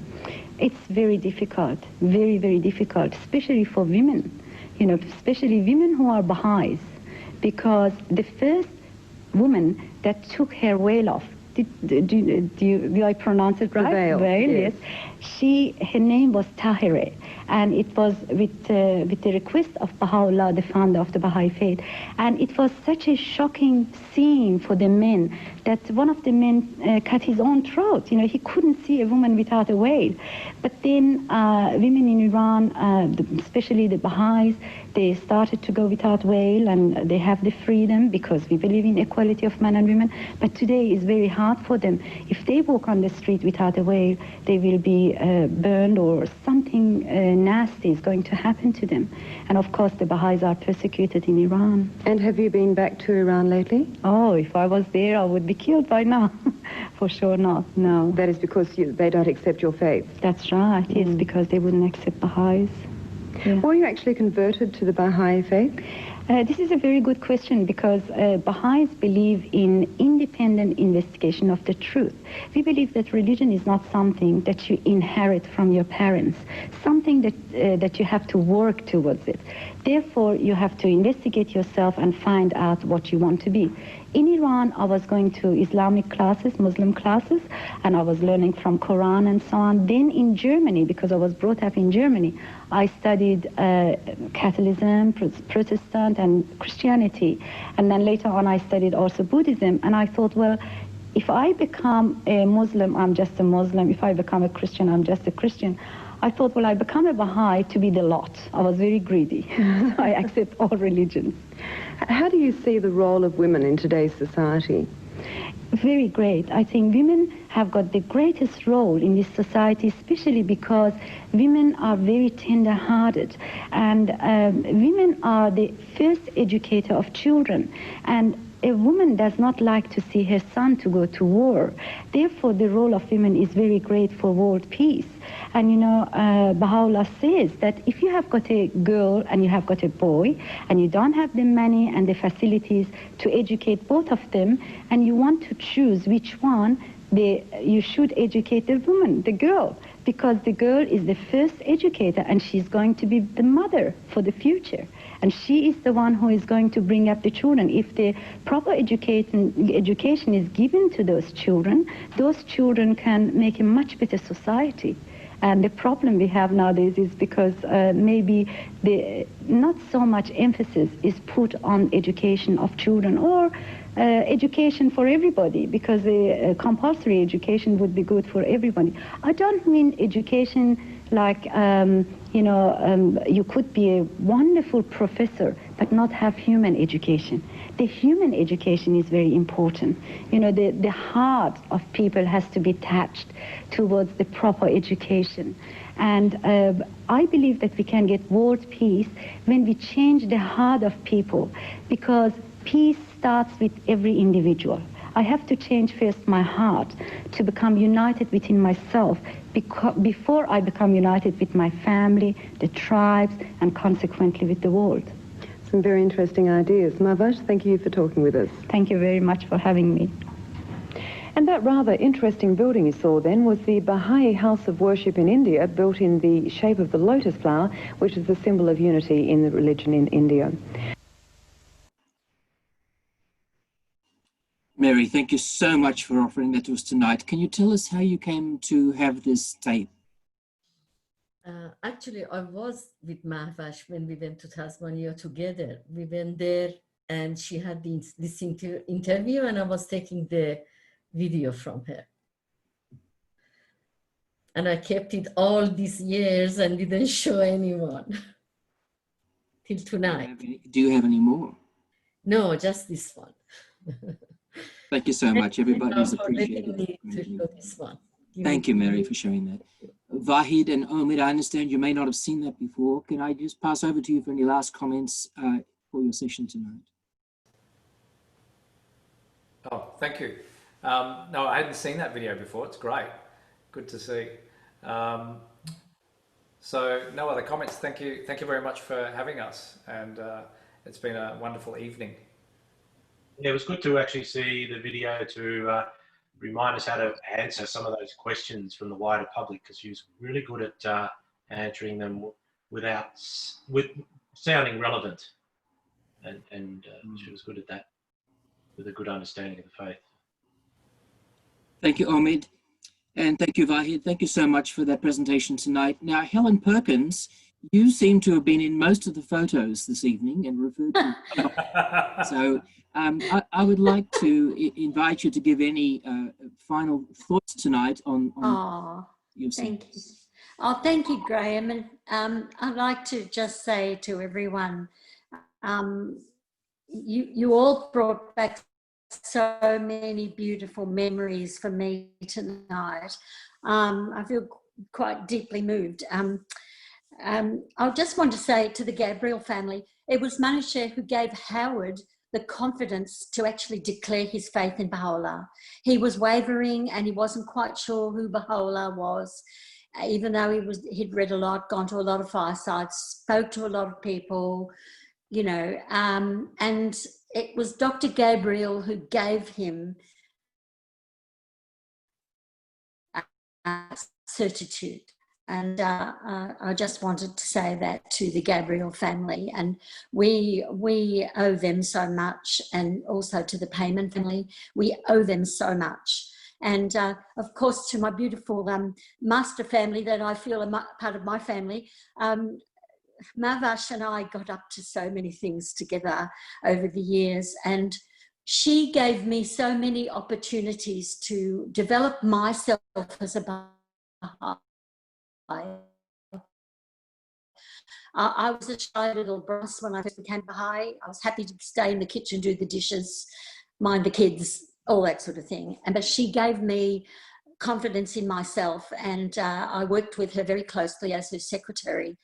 It's very difficult, very, very difficult, especially for women, you know, especially women who are Baha'is, because the first woman that took her veil off, do I pronounce it right? The veil, yes. Her name was Tahireh, and it was with the request of Baha'u'llah, the founder of the Baha'i faith. And it was such a shocking scene for the men that one of the men cut his own throat. You know, he couldn't see a woman without a veil. But then women in Iran, especially the Baha'is, they started to go without veil, and they have the freedom because we believe in equality of men and women. But today is very hard for them. If they walk on the street without a veil, they will be burned, or something nasty is going to happen to them. And of course the Baha'is are persecuted in Iran. And have you been back to Iran lately? Oh, if I was there, I would be killed by now. For sure not, no. That is because they don't accept your faith? That's right, yes, because they wouldn't accept Baha'is. Yeah. Were you actually converted to the Baha'i faith? This is a very good question, because Baha'is believe in independent investigation of the truth. We believe that religion is not something that you inherit from your parents, something that you have to work towards it. Therefore, you have to investigate yourself and find out what you want to be. In Iran, I was going to Islamic classes, Muslim classes, and I was learning from Quran and so on. Then in Germany, because I was brought up in Germany, I studied Catholicism, Protestant, and Christianity. And then later on, I studied also Buddhism. And I thought, well, if I become a Muslim, I'm just a Muslim. If I become a Christian, I'm just a Christian. I thought, well, I become a Baha'i to be the lot. I was very greedy. I accept all religions. How do you see the role of women in today's society? Very great. I think women have got the greatest role in this society, especially because women are very tender-hearted, and women are the first educator of children. And a woman does not like to see her son to go to war. Therefore, the role of women is very great for world peace. And you know, Baha'u'llah says that if you have got a girl and you have got a boy, and you don't have the money and the facilities to educate both of them, and you want to choose which one, you should educate the woman, the girl, because the girl is the first educator, and she's going to be the mother for the future. And she is the one who is going to bring up the children. If the proper education is given to those children can make a much better society. And the problem we have nowadays is because maybe not so much emphasis is put on education of children, or education for everybody, because compulsory education would be good for everybody. I don't mean education like, you could be a wonderful professor but not have human education. The human education is very important. You know, the heart of people has to be touched towards the proper education. And I believe that we can get world peace when we change the heart of people, because peace starts with every individual. I have to change first my heart to become united within myself before I become united with my family, the tribes, and consequently with the world. Some very interesting ideas. Mahvash, thank you for talking with us. Thank you very much for having me. And that rather interesting building you saw then was the Bahai house of worship in India, built in the shape of the lotus flower, which is the symbol of unity in the religion in India. Mary, thank you so much for offering that to us tonight. Can you tell us how you came to have this tape? Actually, I was with Mahvash when we went to Tasmania together. We went there and she had this interview and I was taking the video from her. And I kept it all these years and didn't show anyone till tonight. Do you have any more? No, just this one. Thank you so much. Everybody's For letting appreciated. me to show this one. Thank you, Mary, for showing that. Vahid and Omid, I understand you may not have seen that before. Can I just pass over to you for any last comments for your session tonight? Oh, thank you. No, I hadn't seen that video before. It's great. Good to see. So no other comments. Thank you. Thank you very much for having us. And it's been a wonderful evening. Yeah, it was good to actually see the video to remind us how to answer some of those questions from the wider public, because she was really good at answering them with sounding relevant, and she was good at that, with a good understanding of the faith. Thank you, Omid, and thank you, Vahid. Thank you so much for that presentation tonight. Now, Helen Perkins, you seem to have been in most of the photos this evening and referred to. So I would like to invite you to give any final thoughts tonight on your thank you. Oh, thank you, Graham. And I'd like to just say to everyone, you all brought back so many beautiful memories for me tonight. I feel quite deeply moved. I just want to say to the Gabriel family, it was Manisha who gave Howard the confidence to actually declare his faith in Baha'u'llah. He was wavering and he wasn't quite sure who Baha'u'llah was, even though he'd read a lot, gone to a lot of firesides, spoke to a lot of people, you know, and it was Dr. Gabriel who gave him certitude. And I just wanted to say that to the Gabriel family, and we owe them so much, and also to the Payman family, we owe them so much. And of course to my beautiful Master family that I feel are part of my family. Mahvash and I got up to so many things together over the years, and she gave me so many opportunities to develop myself as a Baha'i. I was a shy little brass when I first became Baha'i. I was happy to stay in the kitchen, do the dishes, mind the kids, all that sort of thing. But she gave me confidence in myself, and I worked with her very closely as her secretary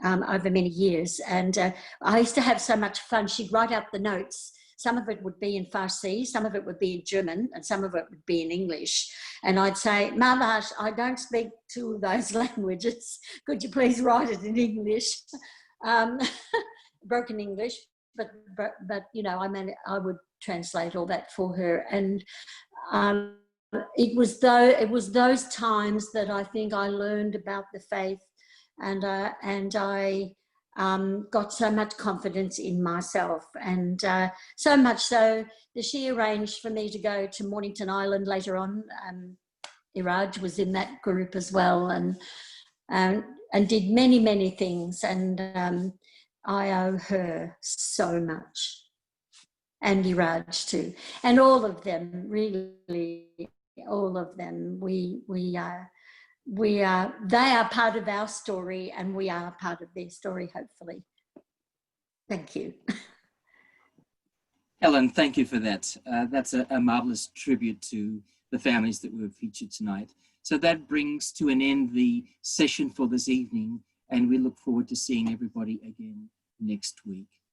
over many years. And I used to have so much fun. She'd write out the notes. Some of it would be in Farsi, some of it would be in German, and some of it would be in English. And I'd say, Mahvash, I don't speak two of those languages. Could you please write it in English? Broken English, but you know, I would translate all that for her. And it was those times that I think I learned about the faith, and I got so much confidence in myself, and so much so that she arranged for me to go to Mornington Island later on. Iraj was in that group as well, and did many things, and I owe her so much, and Iraj too, and all of them, really, all of them. They are part of our story, and we are part of their story, hopefully. Thank you. Helen, thank you for that. That's a marvelous tribute to the families that were featured tonight. So that brings to an end the session for this evening, and we look forward to seeing everybody again next week.